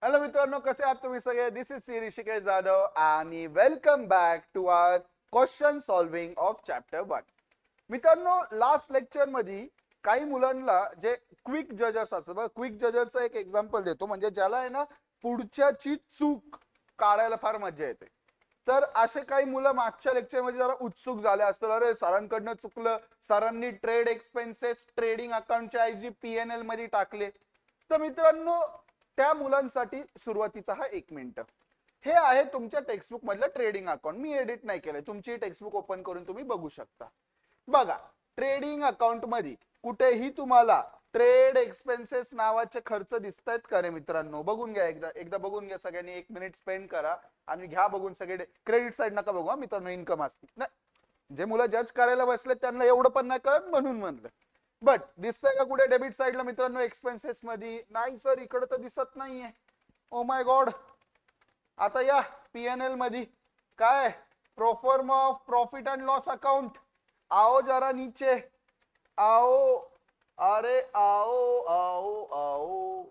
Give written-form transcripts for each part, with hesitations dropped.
Hello मित्रांनो, कसे आहात तुम्ही सगळे? This is C Rishikesh Jadhav आणि welcome back to our question solving of chapter 1. मित्रांनो, लास्ट लेक्चर मध्ये काही मुलांना जे क्विक जजर्स असतात बघा, क्विक जजरचं एक एक्झाम्पल देतो, म्हणजे ज्याला आहे ना पुढच्याची चूक काढायला फार मजा येते. तर असे काही मुलं मागच्या लेक्चर मध्ये जरा उत्सुक झाले असतील, अरे सरांकडनं चुकलं, सरांनी ट्रेड एक्सपेन्सेस ट्रेडिंग अकाउंटच्या ऐवजी पीएनएल मध्ये टाकले. तर मित्रांनो, त्या मुलांसाठी सुरुवातीचा हा 1 मिनिट. हे आहे तुमच्या टेक्स्टबुक मधलं ट्रेडिंग अकाउंट. मी एडिट नाही केलंय, तुमची टेक्स्टबुक ओपन करून तुम्ही बघू शकता. बघा, ट्रेडिंग अकाउंट मध्ये कुठेही तुम्हाला ट्रेड एक्सपेन्सेस नावाचे खर्च दिसत आहेत का रे मित्रांनो? बघून घ्या, एकदा बघून घ्या सगळ्यांनी. 1 मिनिट स्पेंड करा आणि घ्या बघून सगळे. क्रेडिट साईड नका बघू मित्रांनो, इन्कम असते ना. जे मुलं जज करायला बसले त्यांना एवढं पण नाही कळत, म्हणून म्हणलं. बट दिसतंय का कुठे डेबिट साइडला मित्रांनो एक्सपेन्सेस मध्ये? नाही सर, इकडे तर दिसत नाहीये. Oh my God. आता या पीएनएल मध्ये काय, proforma of profit and loss account. आओ जरा नीचे आओ, अरे आओ आओ आओ,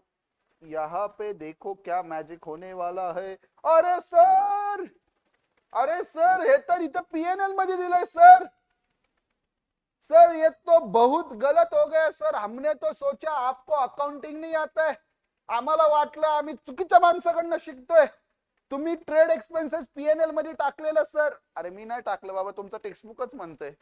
यहाँ पे देखो क्या मैजिक होने वाला है. अरे सर, अरे सर, हे तर इथं पीएनएल मध्ये दिलंय सर. सर ये तो बहुत गलत हो गया सर. हमने तो सोचा आपको अकाउंटिंग नहीं आता है. आम्हाला वाटलं आम्ही चुकीच्या माणसाकडनं शिकतोय. तुम्ही ट्रेड एक्सपेन्सेस पीएनएल मध्ये टाकलेलं सर. अरे मी नाही टाकलं बाबा, तुमचं टेक्स्टबुकच म्हणतंय.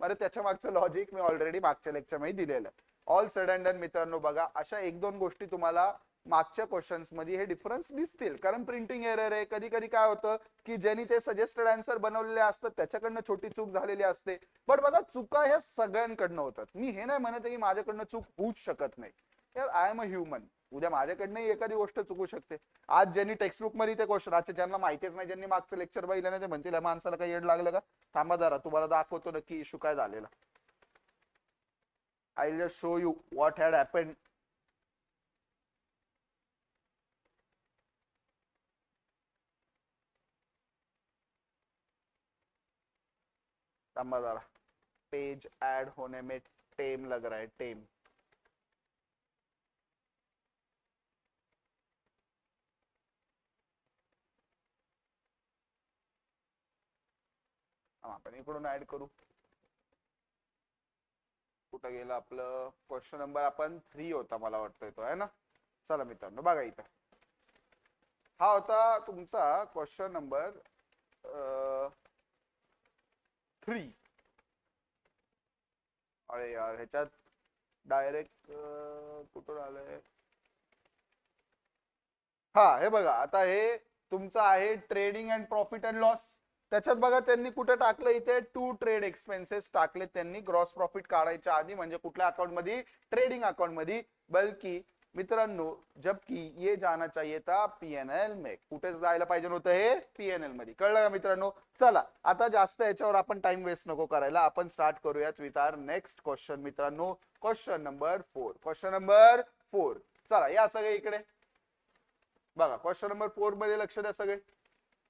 अरे त्याच्या मागचं लॉजिक मी ऑलरेडी मागच्या लेक्चर मध्ये दिलेलं. ऑल सेड अँड डन मित्रांनो, बघा अशा 1-2 गोष्टी तुम्हाला मागच्या क्वेश्चन्स मध्ये हे डिफरन्स दिसतील, कारण प्रिंटिंग एरर आहे. कधी कधी काय होतं की ज्यांनी ते सजेस्टेड आन्सर बनवलेले असतात त्याच्याकडनं छोटी चूक झालेली असते. बट बघा, चुका ह्या सगळ्यांकडनं होतात. मी हे नाही म्हणत की माझ्याकडनं चूक होऊच शकत नाही. यार, आय एम अ ह्युमन. उद्या माझ्याकडनंही एखादी गोष्ट चुकू शकते. आज ज्यांनी टेक्स्टबुक मध्ये ते क्वेश्चन, आज ज्यांना माहितीच नाही, ज्यांनी मागचं लेक्चर बघितलं नाही, ते म्हणतील माणसाला काही येड लागलं का? थांबा जरा, तुम्हाला दाखवतो नक्की इश्यू काय झालेला. I will just show you what had happened. थांबा जरा, पेज ऐड होने में टाइम लग रहा है, टाइम. आपण इकडून ऍड करू. कुठं गेला आपलं क्वेश्चन नंबर? आपण 3 होता मला वाटतोय तो, आहे ना. चला मित्रांनो, बघा इथं हा होता तुमचा क्वेश्चन नंबर 3. अरे यार, ह्याच्यात डायरेक्ट कुठून आलंय? हा, हे बघा, आता हे तुमचं आहे trading and profit and loss. त्याच्यात बघा त्यांनी कुठे टाकलं, इथे 2 ट्रेड एक्सपेन्सेस टाकले त्यांनी ग्रॉस प्रॉफिट काढायच्या आधी. म्हणजे कुठल्या अकाउंट मध्ये? ट्रेडिंग अकाउंट मध्ये. बल्कि मित्रांनो, जबकि ये जाना चाहिए था पीएनएल में. कुठे जायला पाहिजे होतं हे? पीएनएल मध्ये. कळलं का मित्रांनो? चला, आता जास्त याच्यावर आपण टाइम वेस्ट नको करायला, आपण स्टार्ट करूयात विथ आवर नेक्स्ट क्वेश्चन मित्रांनो. Question number 4. Question number 4. चला या सगळे इकडे बघा. क्वेश्चन नंबर 4 मध्ये लक्ष द्या सगळे.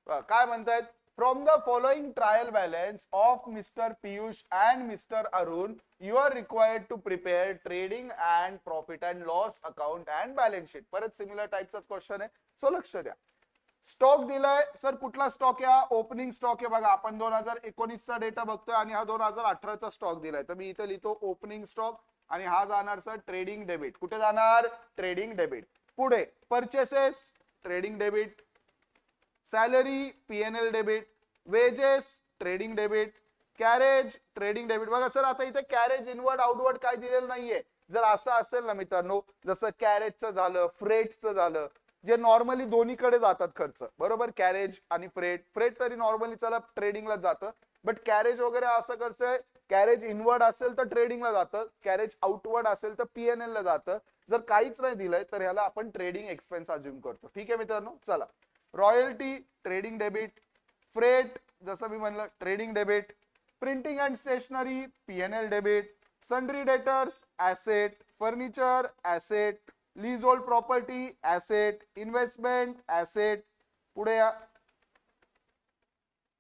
काय म्हणतायत? From the following trial balance of Mr. Piyush and Mr. Arun, you are required to prepare trading and profit and loss account and balance sheet. परत सिमिलर टाइपचा क्वेश्चन आहे, सो लक्ष द्या. स्टॉक दिलाय सर, कुठला स्टॉक? या opening stock आहे बघा. आपण 2019 चा डेटा बघतोय आणि हा 2018 चा स्टॉक दिलाय. तर मी इथे लिहितो ओपनिंग स्टॉक आणि हा जाणार सर ट्रेडिंग डेबिट. कुठे जाणार? Trading debit. पुढे purchases trading debit, salary PNL debit, wages trading debit, carriage trading debit. बघा सर, आता इथे कॅरेज इनवर्ड आउटवर्ड काय दिलेलं नाहीये. जर असं असेल ना मित्रांनो, जसं कॅरेजचं झालं, फ्रेटचं झालं, जे नॉर्मली दोन्हीकडे जातात खर्च, बरोबर, कॅरेज आणि फ्रेट. फ्रेट तरी नॉर्मली चला ट्रेडिंगला जातं, बट कॅरेज वगैरे असं कसं, कॅरेज इनवर्ड असेल तर ट्रेडिंगला जातं, कॅरेज आउटवर्ड असेल तर पीएनएल ला जातं. जर काहीच नाही दिलंय तर ह्याला आपण ट्रेडिंग एक्सपेन्स अज्युम करतो. ठीक आहे मित्रांनो, चला. रॉयल्टी ट्रेडिंग डेबिट, फ्रेट जसं मी म्हणलं trading debit, printing and stationery PNL debit, sundry debtors asset, furniture asset, lease hold property asset, investment asset. पुढे या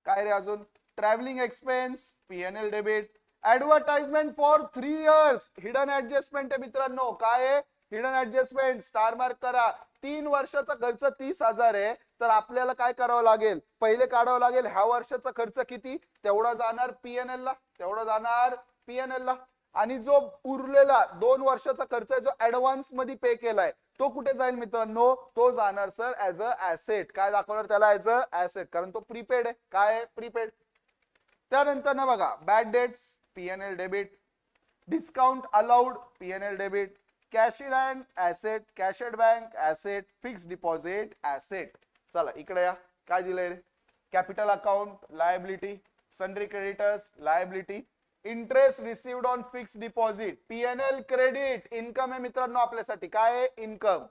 काय रे अजून? Travelling expense PNL debit, advertisement for 3 years hidden adjustment आहे मित्रांनो. काय आहे? हिडन ऍडजस्टमेंट स्टार मार्क करा. 3 वर्षाचा खर्च 30,000 आहे, तर आपल्याला काय करावं लागेल, पहिले काढावं लागेल ह्या वर्षाचा खर्च किती, तेवढा जाणार पीएनएल ला, तेवढा जाणार पीएनएल ला. आणि जो उरलेला 2 वर्षाचा खर्च आहे जो ऍडव्हान्स मध्ये पे केलाय तो कुठे जाईल मित्रांनो, तो जाणार सर ऍज अ ऍसेट. काय दाखवणार त्याला, ऍज अ ऍसेट, कारण तो प्रीपेड आहे. काय आहे, प्रीपेड. त्यानंतर ना बघा bad debts PNL debit, discount allowed PNL debit, cash in hand asset, cash at bank asset, fix deposit asset. चला इकडे या, काय दिलंय रे, capital account liability, sundry creditors liability, interest received on fix deposit PNL credit, income आहे मित्रांनो आपल्यासाठी. काय आहे, इन्कम.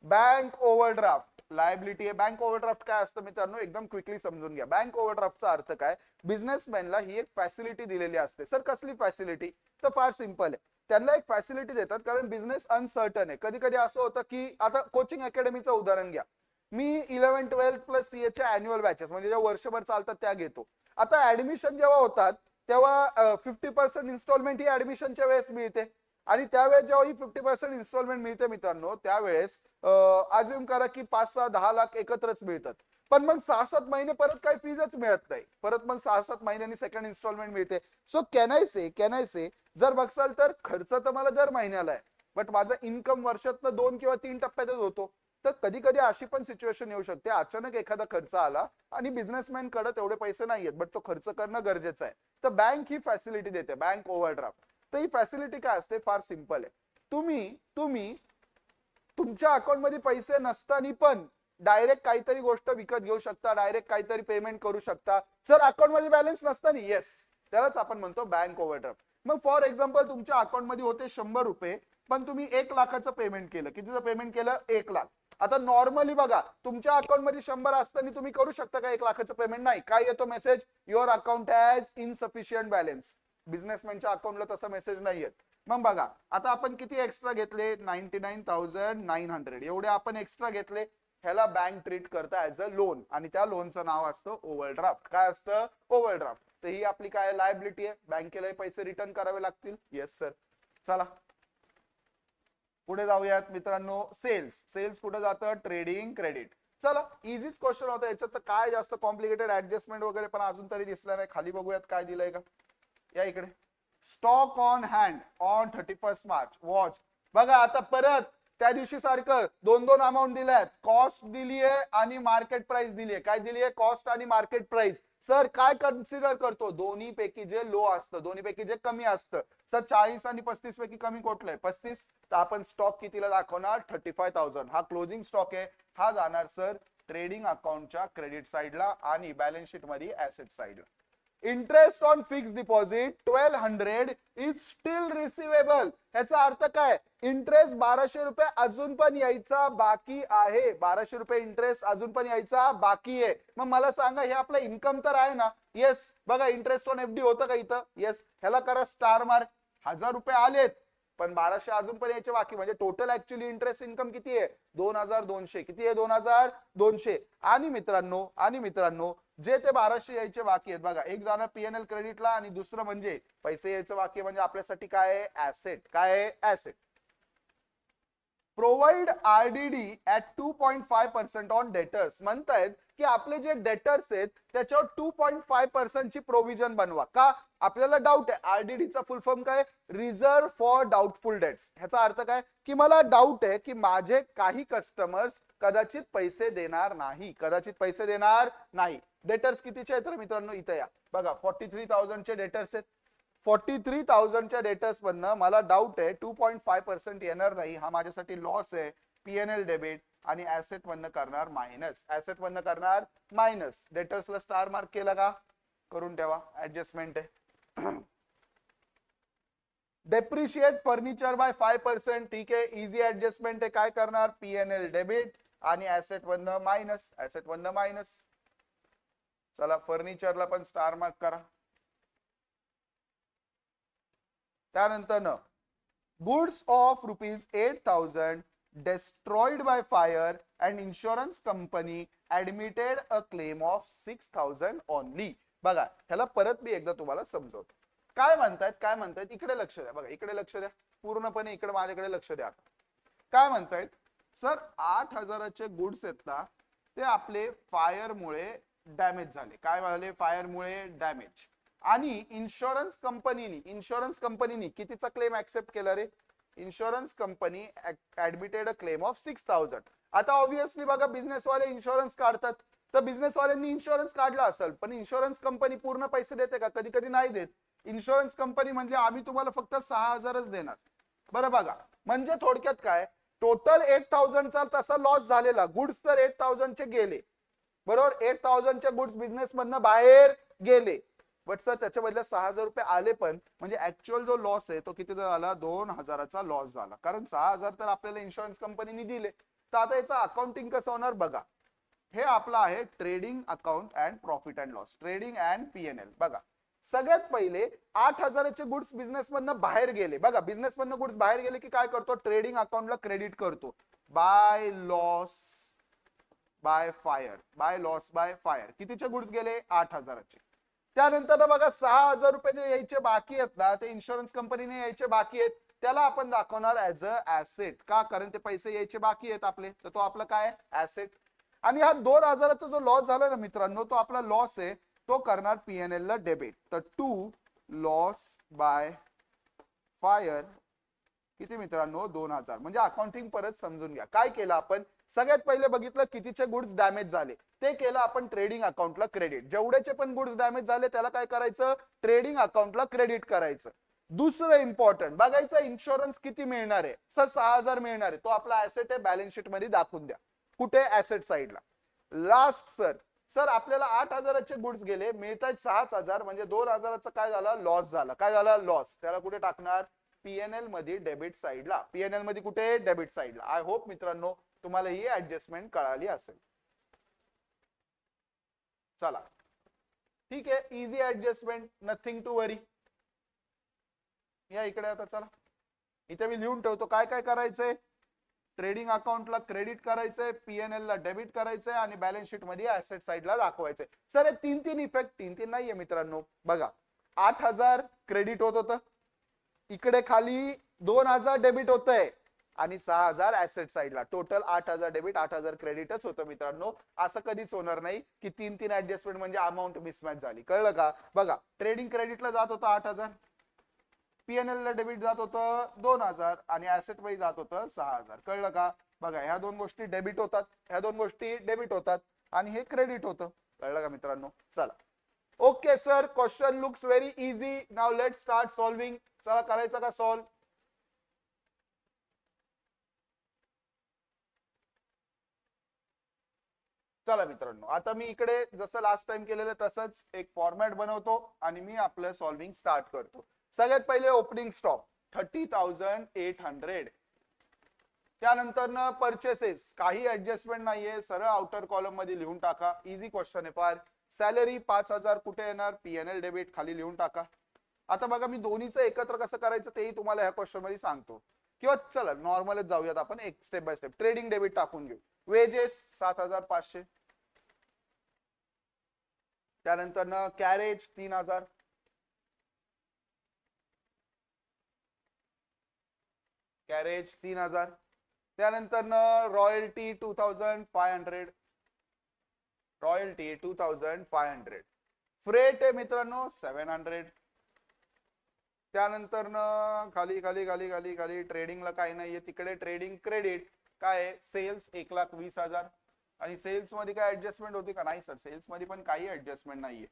बँक ओव्हरड्राफ्ट लायबिलिटी आहे. बँक ओव्हरड्राफ्ट काय असतं मित्रांनो, एकदम क्विकली समजून घ्या. बँक ओव्हरड्राफ्टचा अर्थ काय, बिझनेसमॅनला ही एक फॅसिलिटी दिलेली असते. सर कसली फॅसिलिटी, तर फार सिंपल आहे, त्यांना एक फॅसिलिटी देतात कारण बिझनेस अनसर्टन आहे. कधी कधी असं होतं की आता कोचिंग अकॅडमीचं उदाहरण घ्या, मी 11, 12 प्लस सीए च्या अॅन्युअल बॅचेस म्हणजे ज्या वर्षभर चालतात त्या घेतो. आता ऍडमिशन जेव्हा होतात तेव्हा 50% इन्स्टॉलमेंट ही ऍडमिशनच्या वेळेस मिळते, आणि त्यावेळेस जेव्हा ही 50% इन्स्टॉलमेंट मिळते मित्रांनो, त्यावेळेस अज्युम करा की 5-6-10 लाख एकत्रच मिळतात. पण मग 6-7 महिने परत काही फीजच मिळत नाही, परत मग 6-7 महिन्यांनी सेकंड इन्स्टॉलमेंट मिळते. सो कॅन आय से जर बघसाल तर खर्च तर मला दर महिन्याला आहे, बट माझा इन्कम वर्षातनं 2 किंवा 3 टप्प्यातच होतो. तर कधी कधी अशी पण सिच्युएशन येऊ शकते, अचानक एखादा खर्च आला आणि बिझनेसमॅन कडे तेवढे पैसे नाहीयेत, बट तो खर्च करणं गरजेचं आहे. तर बँक ही फॅसिलिटी देते, बँक ओव्हरड्राफ्ट. तर ही फॅसिलिटी काय असते, फार सिंपल आहे. तुम्ही तुमच्या अकाउंट मध्ये पैसे नसताना पण डायरेक्ट काहीतरी गोष्ट विकत घेऊ शकता, डायरेक्ट काहीतरी पेमेंट करू शकता. सर अकाउंट मध्ये बॅलन्स नसताना, येस, त्यालाच आपण म्हणतो बँक ओव्हरड्राफ्ट. मग फॉर एक्झाम्पल तुमच्या अकाउंट मध्ये होते 100 रुपये, पण तुम्ही 1 लाखाचं पेमेंट केलं. कितीचं पेमेंट केलं, 1 लाख. आता नॉर्मली बघा तुमच्या अकाउंट मध्ये 100 असताना तुम्ही करू शकता का 1 लाखाचं पेमेंट, नाही. काय येतो message, your account has insufficient balance. बिझनेसमॅनच्या अकाउंटला तसा मेसेज नाही येत. मग बघा आता आपण किती एक्स्ट्रा घेतले, 99,900 एवढे आपण एक्स्ट्रा घेतले. ह्याला बँक ट्रीट करता ऍज अ लोन, आणि त्या लोनचं नाव असतं ओव्हरड्राफ्ट. काय असतं, ओव्हरड्राफ्ट. तर ही आपली काय लायबिलिटी आहे, बँकेला पैसे रिटर्न करावे लागतील. Yes sir. चला पुढे जाऊयात मित्रांनो. सेल्स कुठे जातं, ट्रेडिंग क्रेडिट. चला इझीच क्वेश्चन होता, याच्यात तर काय जास्त कॉम्प्लिकेटेड ऍडजस्टमेंट वगैरे पण अजून तरी दिसला नाही. खाली बघूयात काय दिलंय का, या इकडे. Stock on hand on 31 March watch. बघा आता परत त्या दिवशी सारखं 2-2 अमाऊंट दिल्यात, कॉस्ट दिली आहे आणि मार्केट प्राइस दिली आहे. काय दिली आहे, कॉस्ट आणि मार्केट प्राइस. सर काय कन्सिडर करतो, दोन्ही पैकी जे लो असतं, दोन्ही पैकी जे कमी असतं. सर 40 आणि 35 पैकी कमी कुठलं आहे, 35. तर आपण स्टॉक कितीला दाखवणार, 35,000. हा क्लोजिंग स्टॉक आहे, हा जाणार सर ट्रेडिंग अकाउंटच्या क्रेडिट साइडला आणि बॅलन्स शीट मध्ये ऍसेट साइडला. Interest on fix deposit 1200 is steel receivable. ह्याचा अर्थ काय, इंटरेस्ट 1200 रुपये अजून पण यायचा बाकी आहे. 1200 रुपये इंटरेस्ट अजून पण यायचा बाकी आहे. मग मला सांगा हे आपलं इन्कम तर आहे ना, येस. बघा इंटरेस्ट ऑन एफडी होतं का इथं, येस. ह्याला करा स्टार मार्क. 1000 रुपये आलेत पण 1200 अजून पण यायचे बाकी, म्हणजे टोटल ऍक्च्युअली इंटरेस्ट इन्कम किती आहे, 2200. किती आहे, 2200. आणि मित्रांनो जे ते 1200 यायचे बाकी आहेत बघा, एक जाणार पीएनएल क्रेडिटला आणि दुसरं म्हणजे पैसे यायचं बाकी, म्हणजे आपल्यासाठी काय आहे, ऍसेट. काय आहे, asset. Provide RDD at 2.5% on debtors. म्हणतायत की आपले जे डेटर्स आहेत त्याच्यावर 2.5% ची प्रोव्हिजन बनवा. का, आपल्याला डाऊट आहे. आरडीडीचा फुल फॉर्म काय, रिझर्व फॉर डाऊटफुल डेट्स. ह्याचा अर्थ काय की मला डाऊट आहे की माझे काही कस्टमर्स कदाचित पैसे देणार नाही. डेटर्स कितीचे आहेत तर मित्रांनो इथे या बघा, 43,000 चे डेटर्स आहेत. 43,000 च्या डेटर्स मधनं मला डाऊट आहे 2.5% येणार नाही, हा माझ्यासाठी लॉस आहे. पीएनएल डेबिट आणि ऍसेट मधनं करणार मायनस. डेटर्सला स्टार मार्क केला का, करून ठेवा, ऍडजस्टमेंट आहे. Depreciate furniture by 5%. ठीक आहे, इझी ऍडजस्टमेंट आहे. काय करणार, पीएनएल डेबिट आणि ऍसेट मधनं मायनस. चला फर्निचरला पण स्टार मार्क करा. त्यानंतर goods of ₹8,000 destroyed by fire and insurance company admitted a claim of 6,000 only. बघा ह्याला परत मी एकदा तुम्हाला समजवतो. काय म्हणतायत, इकडे लक्ष द्या. बघा इकडे लक्ष द्या, पूर्णपणे इकडे माझ्याकडे लक्ष द्या. काय म्हणतायत सर 8,000चे गुड्स आहेत ना ते आपले फायरमुळे डॅमेज झाले. काय झाले? फायरमुळे डॅमेज. आणि इन्शुरन्स कंपनीनी कितीचा क्लेम ऍक्सेप्ट केला रे? Insurance company admitted a claim of 6,000. आता ऑब्विसली बघा बिझनेसवाले इन्शुरन्स काढतात, तर बिझनेसवाल्यांनी इन्शुरन्स काढला असेल, पण इन्शुरन्स कंपनी पूर्ण पैसे देते का? कधी कधी नाही देत. इन्शुरन्स कंपनी म्हणजे आम्ही तुम्हाला फक्त 6,000च देणार. बरं बघा, म्हणजे थोडक्यात काय, टोटल 8,000चा तसा लॉस झालेला, गुड्स तर 8,000चे गेले, बरोबर. 8,000चे गुड्स बिझनेस मधनं बाहेर गेले, बट सर त्याच्या बदल्यात 6,000 रुपये आले, पण म्हणजे ऍक्च्युअल जो लॉस आहे तो किती झाला? 2,000चा लॉस झाला, कारण 6,000 तर आपल्याला इन्शुरन्स कंपनीने दिले. तर आता याचं अकाउंटिंग कसं होणार बघा. हे आपलं आहे trading account and profit and loss, trading and PNL. बघा सगळ्यात पहिले 8,000चे गुड्स बिझनेस मधनं बाहेर गेले. बघा बिझनेस मधनं गुड्स बाहेर गेले की काय करतो? ट्रेडिंग अकाउंटला क्रेडिट करतो by loss by fire, by loss by fire. कितीचे गुड्स गेले? 8,000चे. त्यानंतर बघा 6,000 रुपये जे यायचे बाकी आहेत ना, ते इन्शुरन्स कंपनीने यायचे बाकी आहेत, त्याला आपण दाखवणार ऍज अ ऍसेट. का? कारण ते पैसे यायचे बाकी आहेत आपले, तर तो आपला काय? ऍसेट. आणि हा 2,000चा जो लॉस झाला ना मित्रांनो, तो आपला लॉस आहे, तो करणार पीएनएल ला डेबिट. तर टू लॉस बाय फायर किती मित्रांनो? 2,000. म्हणजे अकाउंटिंग परत समजून घ्या. काय केलं आपण? सगळ्यात पहिले बघितलं कितीचे गुड्स डॅमेज झाले, ते केलं आपण ट्रेडिंग अकाउंटला क्रेडिट. जेवढ्याचे पण गुड्स डॅमेज झाले त्याला काय करायचं? ट्रेडिंग अकाउंटला क्रेडिट करायचं. दुसरं इम्पॉर्टंट बघायचं, इन्शुरन्स किती मिळणार आहे? सर 6,000 मिळणार आहे, तो आपला ऍसेट आहे, बॅलन्स शीट मध्ये दाखवून द्या. कुठे? ऍसेट साइडला. लास्ट सर, सर आपल्याला 8,000चे गुड्स गेले, मिळतात 6,000, म्हणजे 2,000चा काय झाला? लॉस झाला. काय झाला? लॉस. त्याला कुठे टाकणार? पीएनएल मध्ये डेबिट साइडला. पीएनएल मध्ये कुठे? डेबिट साइडला. आय होप मित्रांनो तुम्हाला ही ऍडजस्टमेंट कळाली असेल. चला ठीक आहे, इझी ऍडजस्टमेंट, नथिंग टू वरी. या इकडे आता चला, इथे मी लिहून ठेवतो काय काय करायचंय. ट्रेडिंग अकाउंटला क्रेडिट करायचंय, पीएनएल ला डेबिट करायचंय, आणि बॅलन्स शीट मध्ये ऍसेट साइडला दाखवायचंय. सर हे तीन तीन इफेक्ट, तीन तीन नाहीये मित्रांनो. बघा 8,000 क्रेडिट होत होतं, इकडे खाली 2,000 डेबिट होत आहे, आणि 6,000 ऍसेट साइडला. टोटल 8,000 डेबिट 8,000 क्रेडिटच होतं मित्रांनो. असं कधीच होणार नाही की तीन तीन ऍडजस्टमेंट म्हणजे अमाऊंट मिसमॅच झाली. कळलं का? बघा ट्रेडिंग क्रेडिटला जात होतं 8,000, पीएनएल ला डेबिट जात होतं 2,000, आणि ऍसेट मध्ये जात होतं 6,000. कळलं का? बघा ह्या दोन गोष्टी डेबिट होतात, ह्या दोन गोष्टी डेबिट होतात, आणि हे क्रेडिट होतं. कळलं का मित्रांनो? चला okay sir, question looks very easy. Now let's start solving. चला करायचं का सॉल्व? चला मित्रांनो, आता मी इकडे जसं लास्ट टाइम केलेलं तसंच एक फॉर्मॅट बनवतो, आणि मी आपलं सॉल्विंग स्टार्ट करतो. सगळ्यात पहिले ओपनिंग स्टॉक 30,800. त्यानंतर ना परचेसेस, काही ऍडजस्टमेंट नाहीये, सरळ आउटर कॉलम मध्ये लिहून टाका. इझी क्वेश्चन आहे फार. सॅलरी 5,000 कुठे येणार? पीएनएल डेबिट खाली लिहून टाका. आता बघा मी दोन्हीचं एकत्र कसं करायचं तेही तुम्हाला ह्या क्वेश्चन मध्ये सांगतो, किंवा चला नॉर्मलच जाऊयात आपण, एक step by step. Trading debit टाकून घेऊ. वेजेस 7,500. त्यानंतर ना कॅरेज 3,000. कॅरेज 3,000. त्यानंतर ना रॉयल्टी 2,500. रॉयल्टी 2,500. फ्रेट आहे मित्रांनो 700. त्यानंतर ना खाली खाली खाली खाली खाली ट्रेडिंगला काही नाहीये तिकडे. ट्रेडिंग क्रेडिट काय? सेल्स 1,20,000. आणि सेल्स मध्ये काय ऍडजस्टमेंट होती का? नाही सर, सेल्स मध्ये पण काही ऍडजस्टमेंट नाहीये.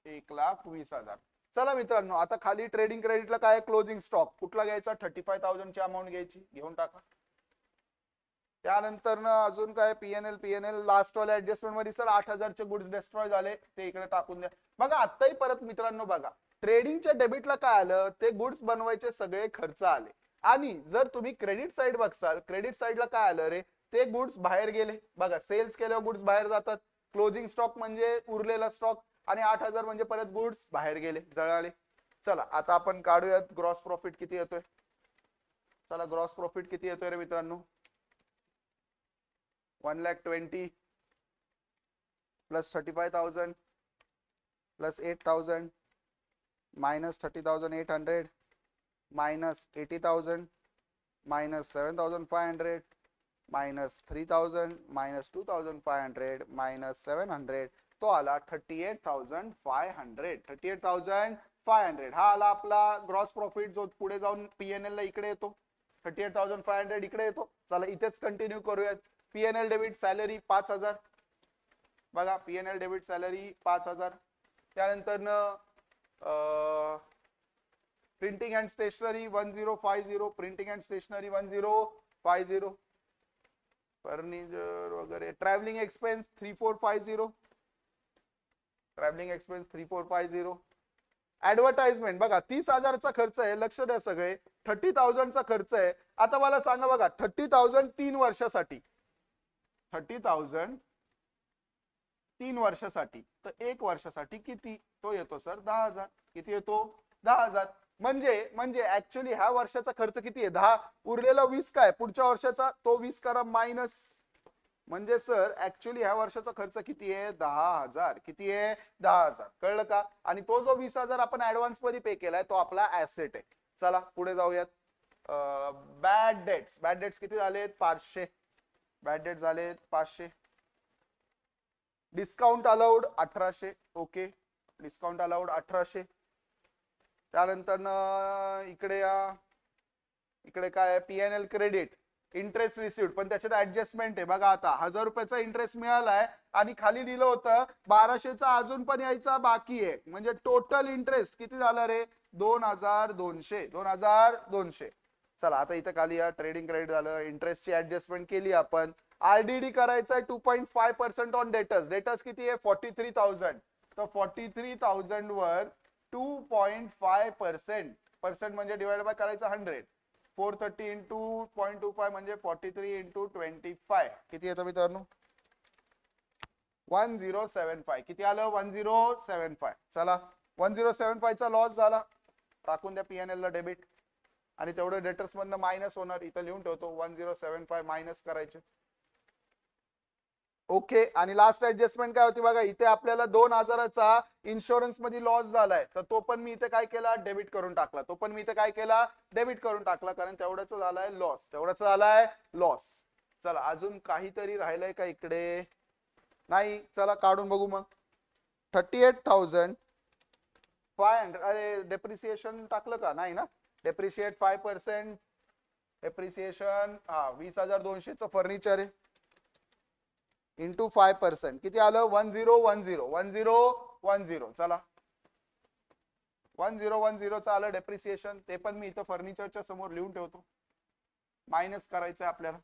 1,20,000. चला मित्रांनो, आता खाली ट्रेडिंग क्रेडिटला काय? क्लोजिंग स्टॉक कुठला घ्यायचा? 35,000 ची अमाऊंट घ्यायची, घेऊन टाका. त्यानंतर ना अजून काय? पीएनएल लास्ट वाले ऍडजस्टमेंट मध्ये सर 8,000चे गुड्स डिस्ट्रॉय झाले, ते इकडे टाकून द्या. बघा आताही परत मित्रांनो बघा, ट्रेडिंगच्या डेबिटला काय आलं? ते गुड्स बनवायचे सगळे खर्च आले. आणि जर तुम्ही क्रेडिट साइड बघसाल, क्रेडिट साइडला काय आलं रे? ते गुड्स बाहेर गेले. बघा सेल्स केल्यावर गुड्स बाहेर जातात, क्लोजिंग स्टॉक म्हणजे उरलेला स्टॉक, आणि 8,000 म्हणजे परत गुड्स बाहेर गेले, जळाले. चला आता आपण काढूयात ग्रॉस प्रॉफिट किती येतोय. चला ग्रॉस प्रॉफिट किती येतोय रे मित्रांनो? 1,20,000 plus 35,000 plus 8,000 minus 30,800 minus 80,000 minus 7,500 minus 3,000 minus 2,500 minus 700 तो आला 38,500. 38,500 हा आला आपला ग्रॉस प्रॉफिट, जो पुढे जाऊन पीएनएल ला इकडे येतो. 38,500 इकडे येतो. चला इथेच कंटिन्यू करूयात. PNL debit salary 5,000. बघा पीएनएल डेबिट सॅलरी 5,000. त्यानंतर printing and stationery 1050. Printing and stationery 1050. Furniture वगैरे. Travelling expense 3450. Travelling expense 3450. Advertisement बघा 30,000चा खर्च आहे. लक्ष द्या सगळे. 30,000चा खर्च आहे. आता मला सांगा बघा 30,000 3 वर्षासाठी. 30,000 3 वर्षासाठी तर 1 वर्षासाठी किती? तो येतो सर 10,000. किती येतो? 10,000. म्हणजे ऍक्च्युअली ह्या वर्षाचा खर्च किती आहे? 10. उरलेला 20 काय? पुढच्या वर्षाचा तो 20 करा मायनस. म्हणजे सर ऍक्च्युअली ह्या वर्षाचा खर्च किती आहे? 10,000. किती आहे? 10,000. कळलं का? आणि तो जो 20,000 आपण ऍडव्हान्स मध्ये पे केलाय तो आपला ऍसेट आहे. चला पुढे जाऊयात. Bad dates. बॅड डेट्स किती झालेत? 500. बॅड डेट झालेत 500. Discount allowed 1800. Okay, discount allowed 1800. त्यानंतर इकडे या. इकडे काय? पीएनएल क्रेडिट इंटरेस्ट रिसिव्ड, पण त्याच्यात ऍडजस्टमेंट आहे बघा. आता 1,000 रुपयाचा इंटरेस्ट मिळालाय आणि खाली लिहिलं होतं 1200चा अजून पण यायचा बाकी आहे. म्हणजे टोटल इंटरेस्ट किती झालं रे? 2,200. 2,200. चला आता इथं खाली या. ट्रेडिंग क्रेडिट झालं. इंटरेस्टची ऍडजस्टमेंट केली आपण. आरडीडी करायचा आहे 2.5% ऑन डेटर्स. डेटर्स किती आहे? 43,000. तर 43,000 वर 2.5% पर्सेंट म्हणजे डिवाइड बाय करायचं 100. 430 इंटू 0.25 म्हणजे 43 इंटू 25. किती येतं मित्रांनो? 1075. किती आलं? 1075. चला 1075 चा लॉस झाला. टाकून द्या पीएनएल ला डेबिट. आणि तेवढं डेटर्स मधनं मायनस होणार. इथं लिहून ठेवतो 1075 मायनस करायचे. ओके. आणि लास्ट ऍडजस्टमेंट काय होती बघा. इथे आपल्याला 2,000चा इन्शुरन्स मध्ये लॉस झालाय, तर तो पण मी इथे काय केला? डेबिट करून टाकला. तो पण मी इथे काय केला? डेबिट करून टाकला. कारण तेवढ्याच झालाय लॉस. तेवढ्याच झालाय लॉस. चला अजून काहीतरी राहिलंय का इकडे? नाही. चला काढून बघू मग. 38,500. अरे डेप्रिसिएशन टाकलं का? नाही ना. डेप्रिशिएट 5%. डेप्रिसिएशन 20,200चं फर्निचर आहे. इंटू 5%. किती आलं? 1010. 1010. चला 1010 आलं डेप्रिसिएशन. ते पण मी इथं फर्निचरच्या समोर लिहून ठेवतो. मायनस करायचंय आपल्याला.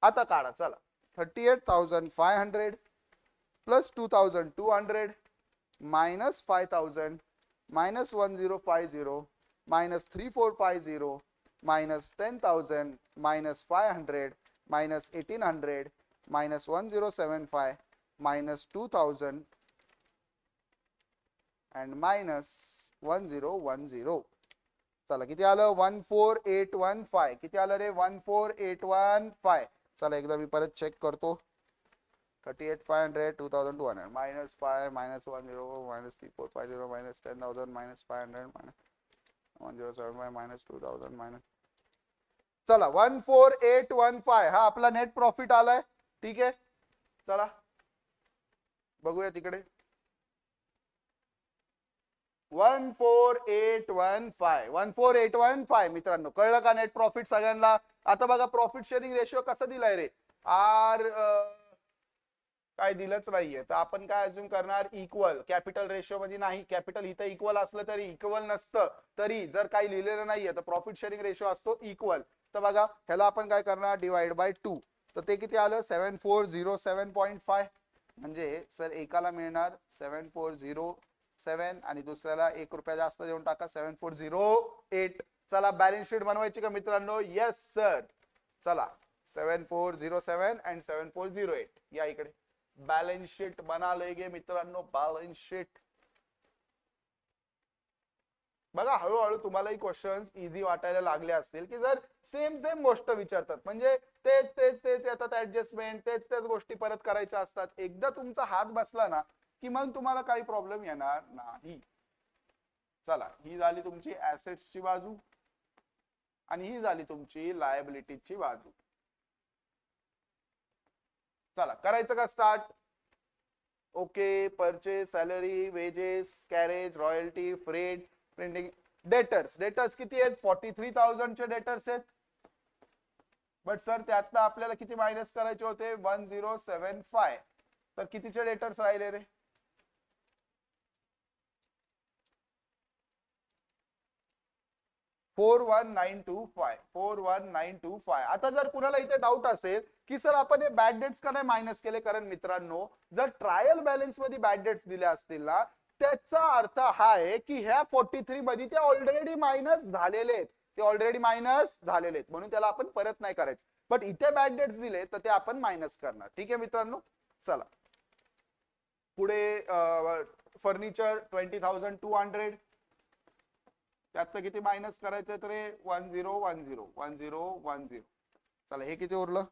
आता काढा. चला 38,500 plus 2,200 minus 5,000 minus 1050 minus 3450 minus 10,000 minus 500 minus 1,800 minus 1075 minus 2,000 and minus 1010. चला किती आलं? 14,815. किती आलं रे? 14,815. चला एकदा मी परत चेक करतो. 38,500 2,200 minus 5 minus 10 minus 3450 minus 10,000 minus 500 minus 1075 minus 2,000 minus. चला 14,815 हा आपला नेट प्रॉफिट आलाय. ठीक आहे. चला बघूया तिकडे. 14,815. 14,815 मित्रांनो. कळलं का नेट प्रॉफिट सगळ्यांना? आता बघा प्रॉफिट शेअरिंग रेशिओ कसा दिलाय रे? आर काय दिलंच नाहीये, तर आपण काय अजून करणार? इक्वल. कॅपिटल रेशिओ मध्ये नाही. कॅपिटल इथं इक्वल असलं तरी, इक्वल नसतं तरी, जर काही लिहिलेलं नाहीये तर प्रॉफिट शेअरिंग रेशिओ असतो इक्वल. तर बघा ह्याला आपण काय करणार? Divide by 2. तर ते किती आलं? 7407.5. म्हणजे सर एकाला मिळणार 7407 आणि दुसऱ्याला 1 रुपया जास्त देऊन टाका 7408. चला बॅलन्स शीट बनवायची का मित्रांनो? Yes sir. चला 7407 अँड 7408 या इकडे. बॅलन्स शीट बना लेगे मित्रांनो. बॅलन्स शीट बघा. हळूहळू तुम्हालाही क्वेश्चन्स इझी वाटायला लागले असतील की जर सेम सेम गोष्ट विचारतात म्हणजे तेच तेच तेच येतात ऍडजस्टमेंट, तेच तेच गोष्टी परत करायच्या असतात. एकदा तुमचा हात बसला ना की मग तुम्हाला काही प्रॉब्लेम येणार नाही. चला ही झाली तुमची ऍसेट्सची बाजू. आणि ही झाली तुमची लायबिलिटीची बाजू. चला करायचं का start. Okay, purchase, salary, wedges, carriage, royalty, freight, printing, debtors. Debtors किती आहेत? 43,000 चे डेटर्स आहेत. बट सर त्यातनं आपल्याला किती मायनस करायचे होते? 1075. तर कितीचे डेटर्स राहिले रे? 41925. 41925. आता जर कुणाला इथे डाऊट असेल की सर आपण हे बॅड डेट्स का नाही मायनस केले, कारण मित्रांनो जर ट्रायल बॅलन्स मध्ये बॅड डेट्स दिल्या असतील ना, त्याचा अर्थ हा आहे की ह्या 43 मध्ये ते ऑलरेडी मायनस झालेले आहेत. ते ऑलरेडी मायनस झालेले आहेत, म्हणून त्याला आपण परत नाही करायचं. बट इथे बॅड डेट्स दिले तर ते आपण मायनस करणार. ठीक आहे मित्रांनो. चला पुढे फर्निचर 20,200. त्यातलं किती मायनस करायचं तर 1010 चला हे किती उरलं?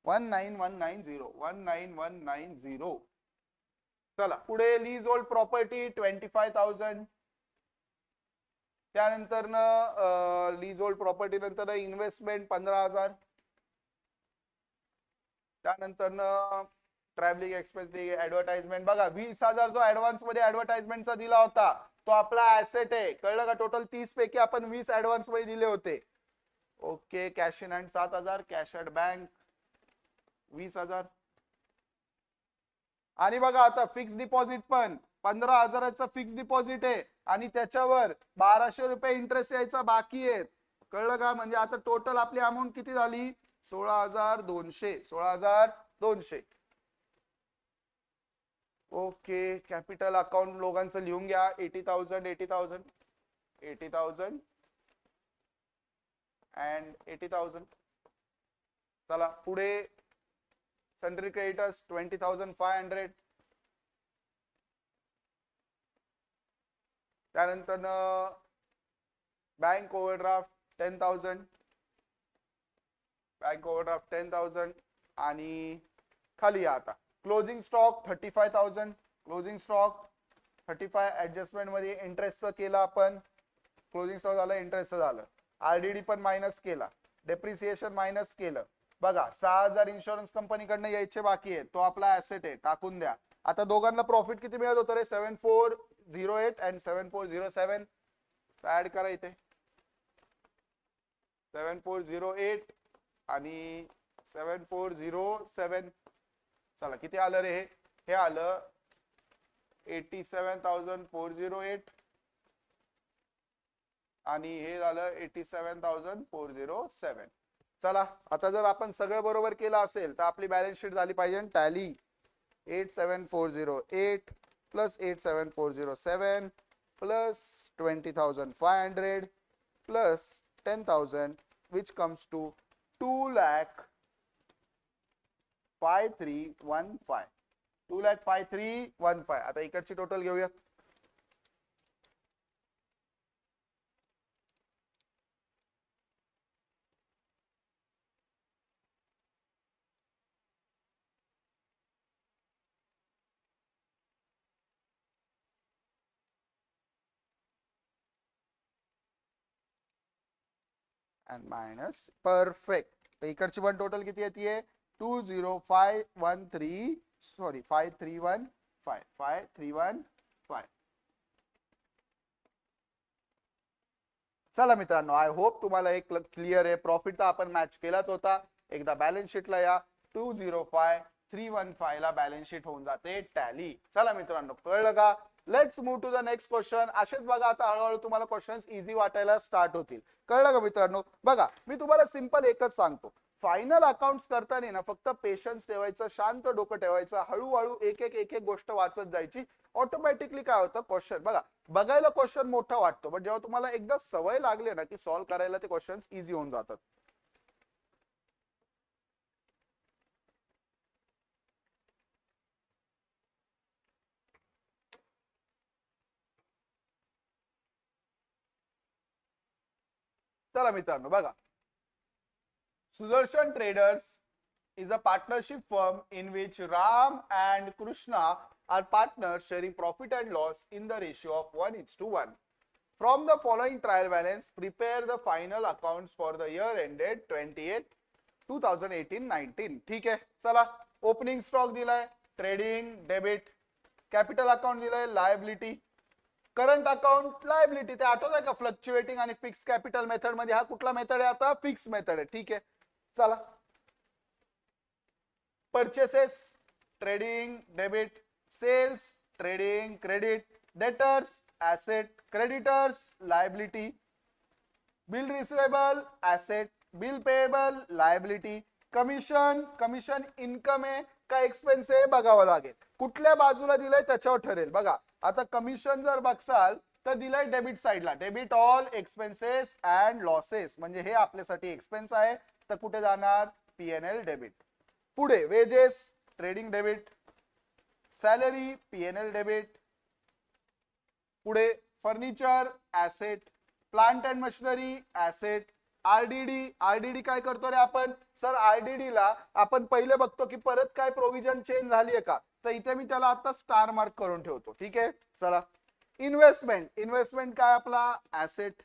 19190. चला पुढे लीज होल्ड प्रॉपर्टी 25,000. त्यानंतर लीज होल्ड प्रॉपर्टी नंतर इन्व्हेस्टमेंट 15,000. त्यानंतर ट्रॅव्हलिंग एक्सपेन्स, ऍडव्हर्टाइजमेंट. बघा 20,000 जो ऍडव्हान्स मध्ये ऍडव्हर्टाइजमेंटचा दिला होता तो आपला ऍसेट आहे. कळलं का? टोटल 30 पैकी आपण 20 ऍडव्हान्स मध्ये दिले होते. Okay, cash in hand 7,000, cash at bank 20,000. आणि बघा आता फिक्स डिपॉझिट पण 15,000चा फिक्स डिपॉझिट आहे आणि त्याच्यावर 1,200 रुपये इंटरेस्ट यायचा बाकी आहे. कळलं का? म्हणजे आता टोटल आपली अमाऊंट किती झाली? 16,200. 16,200. ओके, कॅपिटल अकाउंट लोकांचं लिहून घ्या. 80,000 80,000 80,000 अँड 80,000. चला पुढे सन्ड्री क्रेडिटर्स 20,500. त्यानंतर बँक ओव्हरड्राफ्ट 10,000. Bank overdraft 10,000. आणि खाली या आता closing stock 35,000. Closing stock 35. Adjustment मध्ये इंटरेस्टचं केलं आपण. क्लोजिंग स्टॉक झालं, इंटरेस्टचं झालं. आरडीडी पण मायनस केला, डेप्रिसिएशन मायनस केलं. बघा 6,000 इन्शुरन्स कंपनीकडनं यायचे बाकी आहे, तो आपला ऍसेट आहे, टाकून द्या. आता दोघांना प्रॉफिट किती मिळत होतं रे? 7408 अँड 7407. ऍड करा इथे 7408 आणि 7407. चला किती आलं रे? हे आलं 87,408 आणि हे झालं 87,407. चला आता जर आपण सगळं बरोबर केलं असेल तर आपली बॅलन्स शीट झाली पाहिजे tally. 87,408 plus 87,407 plus 20,500 plus 10,000 which comes to 2,53,115. 2,53,115. आता इकडची टोटल घेऊयात. and minus perfect. इकडची पण टोटल किती येते? 2,0513 सॉरी 5,315. 5,315. चला मित्रांनो, आय होप तुम्हाला एक क्लिअर आहे. प्रॉफिट तर आपण मॅच केलाच होता. एकदा बॅलन्स शीटला या. 2,05,315 ला बॅलन्स शीट होऊन जाते टॅली. चला मित्रांनो, कळलं का? Let's move to the next question. असेच बघा आता हळूहळू तुम्हाला क्वेश्चन्स इझी वाटायला स्टार्ट होतील. कळलं का मित्रांनो? बघा मी तुम्हाला सिंपल एकच सांगतो. फायनल अकाउंट्स करताना ना फक्त पेशन्स ठेवायचं, शांत डोकं ठेवायचं, हळूहळू एक एक गोष्ट वाचत जायची. ऑटोमॅटिकली काय होतं, क्वेश्चन बघा बघायला क्वेश्चन मोठा वाटतो, पण जेव्हा तुम्हाला एकदा सवय लागली ना की सॉल्व्ह करायला ते क्वेश्चन्स इझी होऊन जातात. चला मित्रांनो बघा, Sudarshan Traders is a partnership firm in which Ram and Krishna are partners sharing profit and loss in the ratio of 1:1. From the following trial balance prepare the final account for the year ended 2018-19. ठीक आहे, चला. Opening stock दिलाय trading debit, capital account दिलाय liability, current account liability. ते आठवत आहे का fluctuating आणि फिक्स कॅपिटल मेथड मध्ये हा कुठला मेथड आहे आता? फिक्स मेथड आहे. ठीक आहे, चला. Purchases trading debit, sales trading credit, debtors asset, creditors liability, bill receivable asset, bill payable liability, commission commission income आहे का एक्सपेन्स आहे बघावं लागेल. कुठल्या बाजूला दिलंय त्याच्यावर ठरेल. बघा आता कमिशन जर बघसाल तर दिलंय डेबिट साइडला, debit all expenses and losses, म्हणजे हे आपल्यासाठी एक्सपेन्स आहे, तर कुठे जाणार? PNL debit. पुढे wages trading debit, salary PNL debit, पुढे furniture asset, plant and machinery asset, RDD. RDD काय करतो रे आपण? सर आरडीडी ला आपण पहिले बघतो की परत काय प्रोव्हिजन चेंज झाली आहे का, तर इथे मी त्याला आता स्टार मार्क करून ठेवतो. ठीक आहे, चला. इन्व्हेस्टमेंट, इन्व्हेस्टमेंट काय आपला? Asset.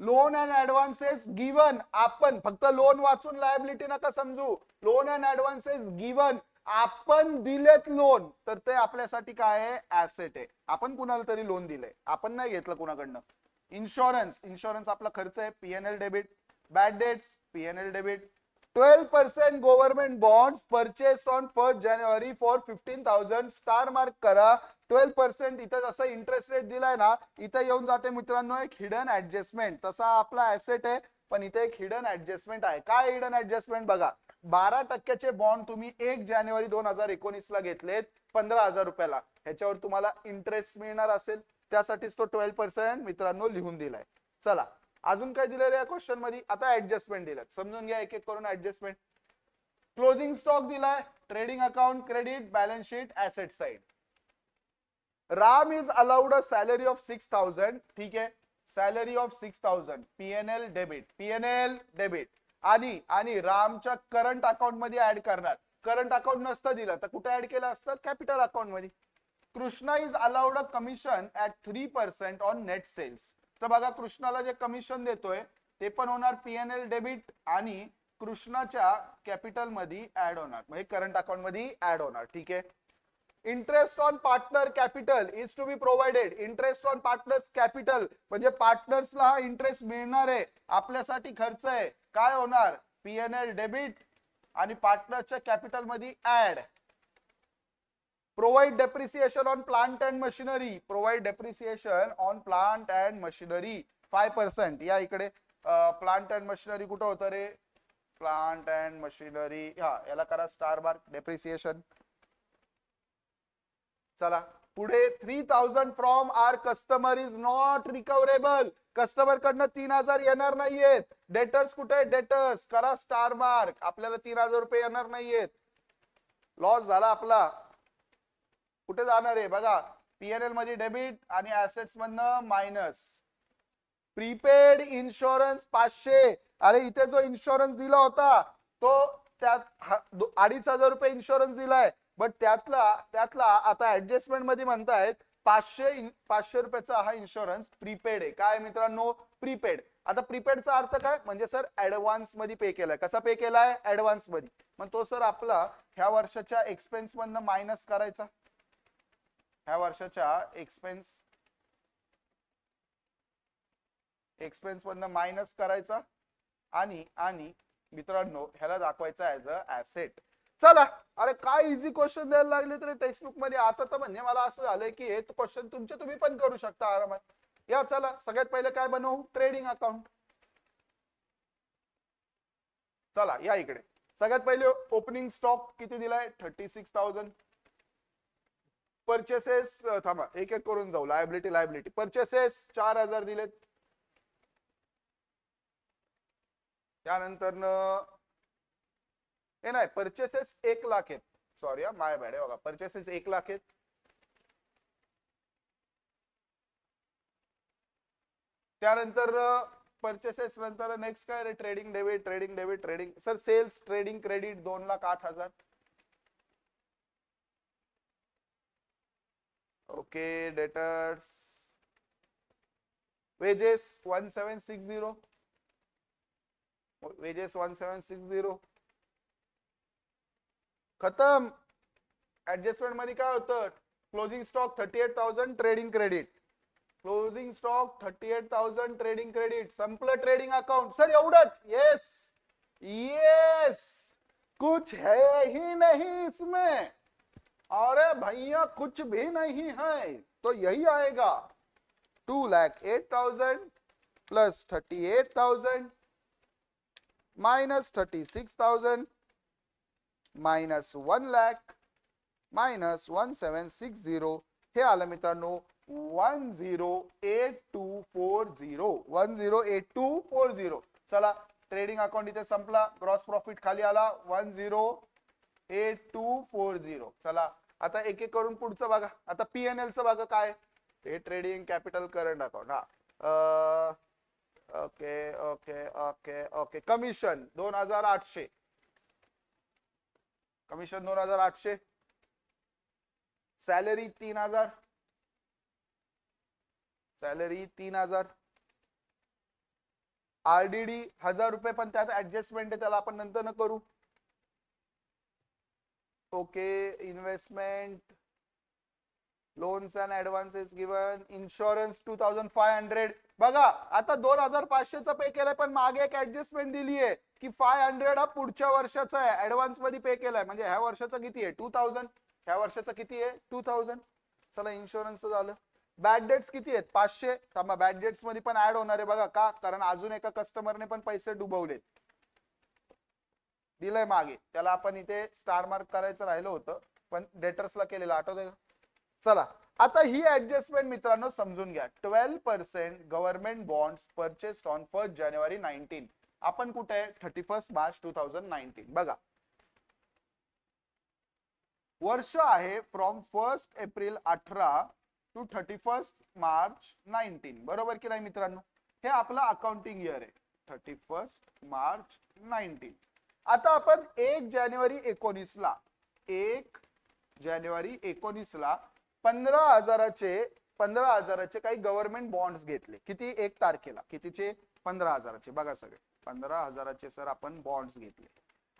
Loan and advances given, आपण फक्त लोन वाचून लायबिलिटी नका समजू. लोन अँड ऍडव्हान्सेस गिवन, आपण दिलेत लोन, तर ते आपल्यासाठी काय आहे? ऍसेट आहे. आपण कुणाला तरी लोन दिलंय, आपण नाही घेतलं कुणाकडनं. इन्शुरन्स, इन्शुरन्स आपला खर्च आहे, PNL debit. Bad debts PNL debit. 12% government bonds purchased on 1 जानेवारी फॉर 15,000, स्टार मार्क करा. 12% इथं जसं इंटरेस्ट रेट दिलाय ना, इथं येऊन जाते मित्रांनो एक हिडन ऍडजस्टमेंट. तसा आपला ऍसेट आहे पण इथे एक हिडन ऍडजस्टमेंट आहे. काय हिडन ऍडजस्टमेंट? बघा 12% बॉन्ड तुम्ही 1 जानेवारी 2019 ला घेतलेत 15,000 रुपयाला, ह्याच्यावर तुम्हाला इंटरेस्ट मिळणार असेल, त्यासाठीच तो 12% मित्रांनो लिहून दिलाय. चला अजून काय दिलेलं या क्वेश्चन मध्ये? आता ऍडजस्टमेंट दिलं, समजून घ्या एक एक करून ऍडजस्टमेंट. क्लोजिंग स्टॉक दिलाय, trading account credit, balance sheet asset side. Ram is allowed a salary of 6,000. ठीक आहे, salary of 6,000 PNL debit, PNL debit. आणि रामच्या करंट अकाउंट मध्ये ऍड करणार. करंट अकाउंट नसतं दिलं तर कुठे ऍड केलं असतं? कॅपिटल अकाउंट मध्ये. Krishna is allowed a commission at 3% on net sales. तर बघा कृष्णाला जे कमिशन देतोय ते पण होणार पीएनएल डेबिट आणि कृष्णाच्या कॅपिटल मध्ये ऍड होणार, म्हणजे करंट अकाउंट मध्ये ऍड होणार. ठीक आहे. Interest on partner capital is to be provided. Interest on partners capital म्हणजे पार्टनर्सला हा इंटरेस्ट मिळणार आहे, आपल्यासाठी खर्च आहे. काय होणार? पीएनएल डेबिट आणि पार्टनरच्या कॅपिटल मध्ये add. Provide depreciation on plant and machinery, provide depreciation on plant and machinery 5%. या इकडे प्लांट अँड मशिनरी कुठं होतं रे? प्लांट अँड मशिनरी, हा याला करा स्टार मार्क, डेप्रिसिएशन. चला पुढे 3,000 from our customer is not recoverable. Customer कडनं 3,000 येणार नाहीयेत. डेटर्स कुठे? डेटर्स करा स्टार मार्क, आपल्याला 3,000 रुपये येणार नाहीयेत, लॉस झाला आपला. कुठे जाणार आहे? बघा पीएनएल मध्ये डेबिट आणि ऍसेट्स मधनं मायनस. Prepaid insurance 500. अरे इथे जो इन्शुरन्स दिला होता तो त्यात 2,500 रुपये इन्शुरन्स दिलाय, बट त्यातला आता ऍडजस्टमेंट मध्ये म्हणतायत 500 रुपयाचा हा इन्शुरन्स प्रीपेड आहे. काय मित्रांनो? प्रीपेड. आता प्रीपेडचा अर्थ काय? म्हणजे सर ऍडव्हान्स मध्ये पे केलाय. कसा पे केलाय? ऍडव्हान्स मध्ये. मग तो सर आपला ह्या वर्षाच्या एक्सपेन्स मधनं मायनस करायचा, ह्या वर्षाच्या एक्सपेन्स मधनं मायनस करायचा आणि मित्रांनो ह्याला दाखवायचा ऍज अ ऍसेट. चला, अरे काय इझी क्वेश्चन द्यायला लागले तरी टेक्स्टबुक मध्ये. आता तर म्हणजे मला असं झालंय की हे क्वेश्चन तुमचे तुम्ही पण करू शकता आरामात. या चला सगळ्यात पहिले काय बनवू? Trading account. चला या इकडे. सगळ्यात पहिले ओपनिंग स्टॉक किती दिलाय? 36,000. परचेसेस, थांबा एक एक करून जाऊ. लायबिलिटी परचेसेस 4,000 दिलेत. त्यानंतर हे नाही, परचेसेस 1,00,000 आहेत. सॉरी माय बॅड आहे. बघा परचेसेस 1,00,000 आहेत. त्यानंतर परचेसेस नंतर नेक्स्ट काय रे? Trading debit, trading sir sales trading credit 2,08,000. Okay debtors wages 1760, wages 1760 खतम. ऍडजस्टमेंट मध्ये काय होतं, closing stock 38,000 trading credit, closing stock 38,000 trading credit, संपलं ट्रेडिंग अकाउंट. सर एवढंच? येस यस, कुछ है ही नहीं इसमें, अरे भैया कुछ भी नहीं है, तो यही आएगा 2,08,000 plus 38,000 minus 36,000 minus 1 lakh minus 1760, हे आलं मित्रांनो 108240, 108240. चला ट्रेडिंग अकाउंट इथे संपला, ग्रॉस प्रॉफिट खाली आला 108240. चला आता एक एक करून पुढचं बघा. आता पीएनएल चं बघा काय, हे ट्रेडिंग कॅपिटल करंट अकाउंट. हा okay okay okay okay. Commission 2800, commission 2800, salary 3000, salary 3000, RDD 1000 रुपये, पण त्यात ऍडजस्टमेंट आहे, त्याला आपण नंतर न करू. Okay. Investment, loans and advances given, insurance 2500. बघा आता 2500 चा पे केलाय, पण मागे एक ऍडजस्टमेंट दिली आहे की 500 हा पुढच्या वर्षाचा आहे, ऍडव्हान्स मध्ये पे केलाय, म्हणजे ह्या वर्षाचा किती आहे 2000, ह्या वर्षाचा किती आहे 2000. चला इन्शुरन्स झालं. बॅड डेट्स किती आहेत 500. थांबा, बॅड डेट्स मध्ये पण ऍड होणार आहे बघा, का, कारण अजून एका कस्टमरने पण पैसे डुबवलेत, दिलंय मागे, त्याला आपण इथे स्टार मार्क करायचं राहिलं होतं, पण डेटर्सला केलेलं आठवतंय का. चला आता ही ऍडजस्टमेंट मित्रांनो समजून घ्या. 12% गव्हर्नमेंट बॉन्ड्स परचेस्ड ऑन 1 जानेवारी 19. आपण कुठे आहे 31 मार्च 2019. बघा वर्ष आहे फ्रॉम 1 एप्रिल 18 टू 31 मार्च 19, बरोबर की नाही मित्रांनो. हे आपलं अकाउंटिंग इयर आहे 31 मार्च 19. आता आपण 1 जानेवारी 19 ला 1 जानेवारी 19 ला 15,000चे काही गव्हर्नमेंट बॉन्ड्स घेतले. किती 1 तारखेला कितीचे 15,000चे. बघा सगळे 15,000चे सर आपण बॉन्ड्स घेतले,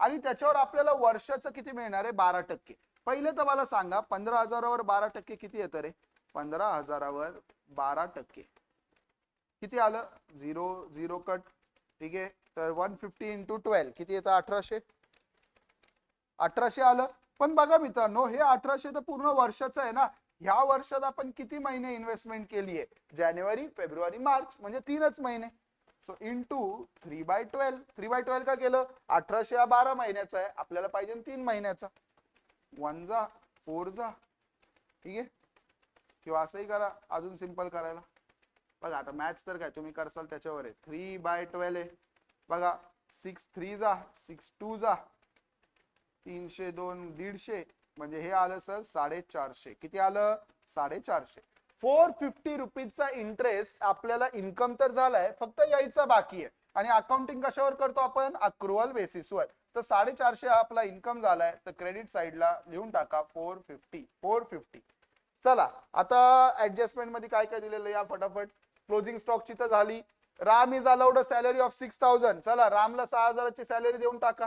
आणि त्याच्यावर आपल्याला वर्षाचं किती मिळणार आहे 12%. पहिले तर मला सांगा 15,000वर 12% किती येतं रे. 15,000वर 12% किती आलं, 0 कट, ठीक आहे. तर 150 इंटू 12 किती येतं 1800, 1800 आलं. पण बघा मित्रांनो हे 1800 तर पूर्ण वर्षाचं आहे ना. ह्या वर्षात आपण किती महिने इन्व्हेस्टमेंट केली आहे, जानेवारी फेब्रुवारी मार्च, म्हणजे 3च महिने. So into 3/12. 3/12 का केलं, 1800 हा 12 महिन्याचा आहे, आपल्याला पाहिजे 3 महिन्याचा. 1 जा 4 जा, ठीक आहे. किंवा असंही करा, अजून सिंपल करायला. बघा आता मॅथ्स तर काय तुम्ही करसाल त्याच्यावर आहे. 3/12 आहे बघा, 6 3 जा 6 2 जा, 300 2 150, म्हणजे हे आलं सर 450. किती आलं 450. 450 रुपीजचा इंटरेस्ट आपल्याला इन्कम तर झालाय, फक्त यायचा बाकी आहे. आणि अकाउंटिंग कशावर करतो आपण, अक्रुअल बेसिसवर. तर 450 हा आपला इन्कम झालाय, तर क्रेडिट साइडला लिहून टाका 450. चला आता ऍडजस्टमेंट मध्ये काय काय दिलेलं या फटाफट. क्लोजिंग स्टॉकची तर झाली. Ram is allowed a salary of 6,000. चला रामला 6,000ची सॅलरी देऊन टाका.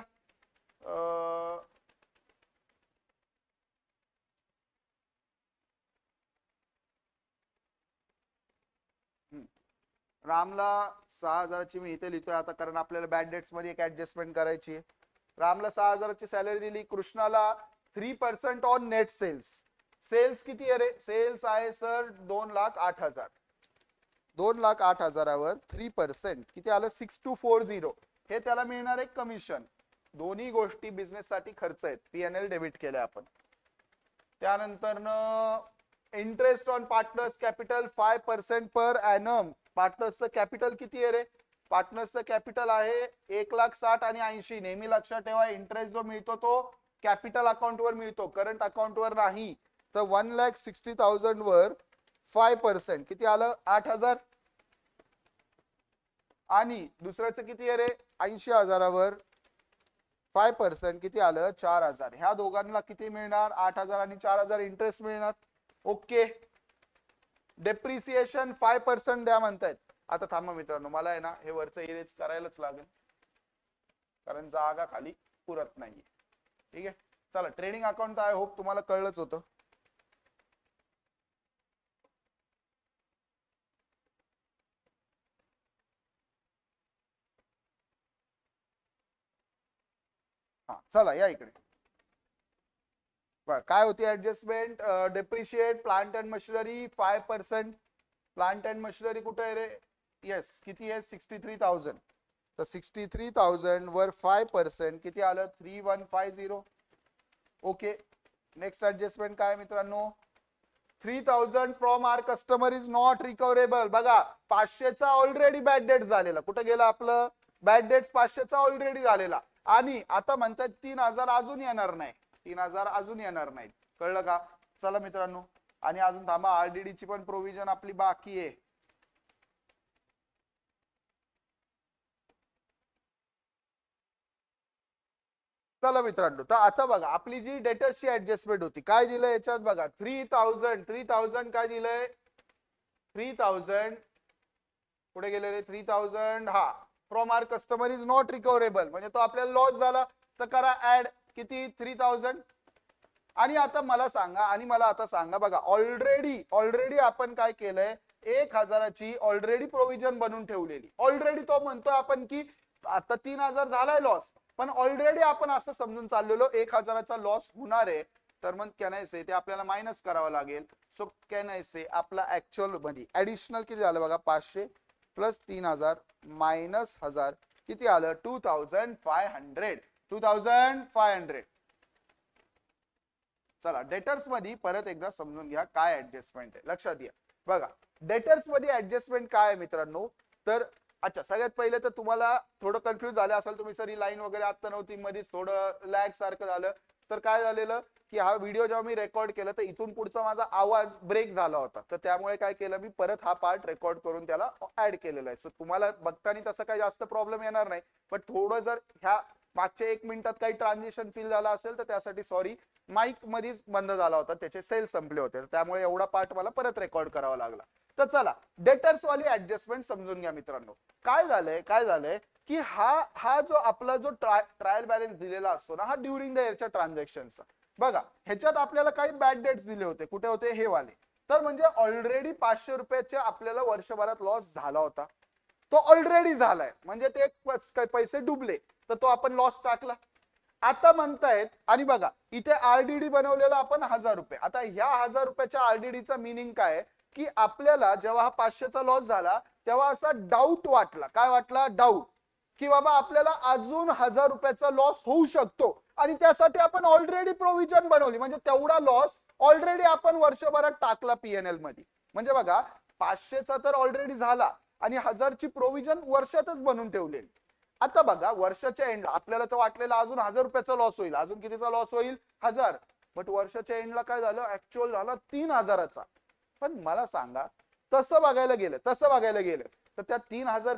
रामला 6,000ची मी इथे लिहितोय आता, कारण आपल्याला बॅड डेट्स मध्ये एक ऍडजस्टमेंट करायची आहे. रामला 6,000ची सॅलरी दिली. कृष्णाला 3% ऑन नेट सेल्स. सेल्स किती आहे रे, सेल्स आहे सर 2,08,000. 2,08,000वर 3% किती आलं 6240. हे त्याला मिळणार आहे कमिशन. दोन्ही गोष्टी बिझनेस साठी खर्च आहेत, पीएनएल डेबिट केले आपण. त्यानंतर interest on partners capital 5% per annum. पार्टनर्सचं कॅपिटल किती आहे रे, पार्टनर्सचं कॅपिटल आहे 1,60,000 आणि 80. नेहमी लक्षात ठेवा इंटरेस्ट जो मिळतो तो कॅपिटल अकाउंट वर मिळतो, करंट अकाउंट वर नाही. तर 1,60,000 वर 5% किती आलं 8,000. आणि दुसऱ्याचं किती आहे रे 80,000वर 5% किती आलं 4,000. ह्या दोघांना किती मिळणार 8,000 आणि 4,000 इंटरेस्ट मिळणार. ओके. डेप्रिसिएशन 5% द्या म्हणतायत. आता थांबा मित्रांनो, मला आहे ना हे वरचं इरेज करायलाच लागेल, कारण जागा खाली पुरत नाहीये. ठीक आहे, चला ट्रेडिंग अकाउंट आय होप तुम्हाला कळलंच होतं. हा चला या इकडे. काय होती adjustment? Depreciate plant and machinery 5%. Plant and machinery कुठे आहे रे? येस, किती आहे? 63,000. तर 63,000 वर 5% किती आलं? 3150. ओके, नेक्स्ट ऍडजस्टमेंट काय मित्रांनो? 3,000 from our customer is not recoverable. बघा 500चा ऑलरेडी बॅड डेट झालेला. कुठे गेला आपलं बॅड डेट्स? 500चा ऑलरेडी झालेला, आणि आता म्हणतात 3,000 अजून येणार नाही. 3,000 अजून येणार नाहीत. कळलं का? चला मित्रांनो, आणि अजून थांबा, आरडीडी ची पण प्रोव्हिजन आपली बाकी आहे. चला मित्रांनो, तर आता बघा आपली जी डेटर्सची ऍडजस्टमेंट होती, काय दिलं याच्यात बघा? 3,000 काय दिलंय? 3,000 पुढे गेले रे? 3,000 हा from our customer is not recoverable, म्हणजे तो आपल्याला लॉस झाला. तर करा ऍड, किती? 3,000. आणि आता मला सांगा, बघा ऑलरेडी आपण काय केलंय? 1,000ची ऑलरेडी प्रोव्हिजन बनवून ठेवलेली. ऑलरेडी तो म्हणतोय आपण की आता 3,000 झालाय लॉस, पण ऑलरेडी आपण असं समजून चाललेलो 1,000चा लॉस होणार आहे. तर मग कॅन आय से ते आपल्याला मायनस करावं लागेल. सो कॅन आय से आपला ऍक्च्युअल मध्ये ऍडिशनल किती झालं बघा? 500 प्लस 3,000 मायनस 1,000 किती आलं? 2,500. 2,500. चला डेटर्स मध्ये परत एकदा समजून घ्या काय ऍडजस्टमेंट आहे. लक्षात घ्या बघा, डेटर्स मध्ये ऍडजस्टमेंट काय आहे मित्रांनो? तर अच्छा, सगळ्यात पहिले तर तुम्हाला थोडं कन्फ्युज झालं असेल तुम्ही, सर ही लाईन वगैरे आता नव्हती, मध्ये थोडं लॅग सारखं झालं. तर काय झालेलं की हा व्हिडिओ जेव्हा मी रेकॉर्ड केला तर इथून पुढचा माझा आवाज ब्रेक झाला होता. तर त्यामुळे काय केलं मी, परत हा पार्ट रेकॉर्ड करून त्याला ऍड केलेला आहे. सो तुम्हाला बघताना तसं काही जास्त प्रॉब्लेम येणार नाही, पण थोडं जर ह्या मागच्या 1 मिनिटात काही ट्रान्झिशन फील झाला असेल तर त्यासाठी सॉरी. माईक मध्येच बंद झाला होता, त्याचे सेल संपले होते, त्यामुळे एवढा पार्ट मला परत रेकॉर्ड करावा लागला. तर चला डेटर्स वाली ऍडजस्टमेंट समजून घ्या मित्रांनो. काय झालंय की हा जो आपला जो ट्रायल बॅलन्स दिलेला असतो ना, हा ड्युरिंग द इयरच्या ट्रान्झॅक्शनचा. बघा ह्याच्यात आपल्याला काही बॅड डेट्स दिले होते. कुठे होते? हे वाले. तर म्हणजे ऑलरेडी 500 रुपयाचे आपल्याला वर्षभरात लॉस झाला होता. तो ऑलरेडी झालाय, म्हणजे ते पैसे डुबले, तर तो आपण लॉस टाकला. आता म्हणतायत, आणि बघा इथे आरडीडी बनवलेला आपण 1,000 रुपये. आता ह्या 1,000 रुपयाच्या आरडीडीचा मिनिंग काय? की आपल्याला जेव्हा हा 500चा लॉस झाला तेव्हा असा डाऊट वाटला. काय वाटला? डाऊट, की बाबा आपल्याला अजून 1,000 रुपयाचा लॉस होऊ शकतो, आणि त्यासाठी आपण ऑलरेडी प्रोव्हिजन बनवली. म्हणजे तेवढा लॉस ऑलरेडी आपण वर्षभरात टाकला पीएनएल मध्ये. म्हणजे बघा 500चा तर ऑलरेडी झाला, आणि 1,000ची प्रोव्हिजन वर्षातच बनवून ठेवलेली. आता बघा वर्षाच्या एंडला आपल्याला तर वाटलेलं अजून 1,000 रुपयाचा लॉस होईल. अजून कितीचा लॉस होईल? 1,000. बट वर्षाच्या एंडला काय झालं? ऍक्च्युअल झाला 3,000चा. पण मला सांगा, तसं बघायला गेलं तर त्या 3,000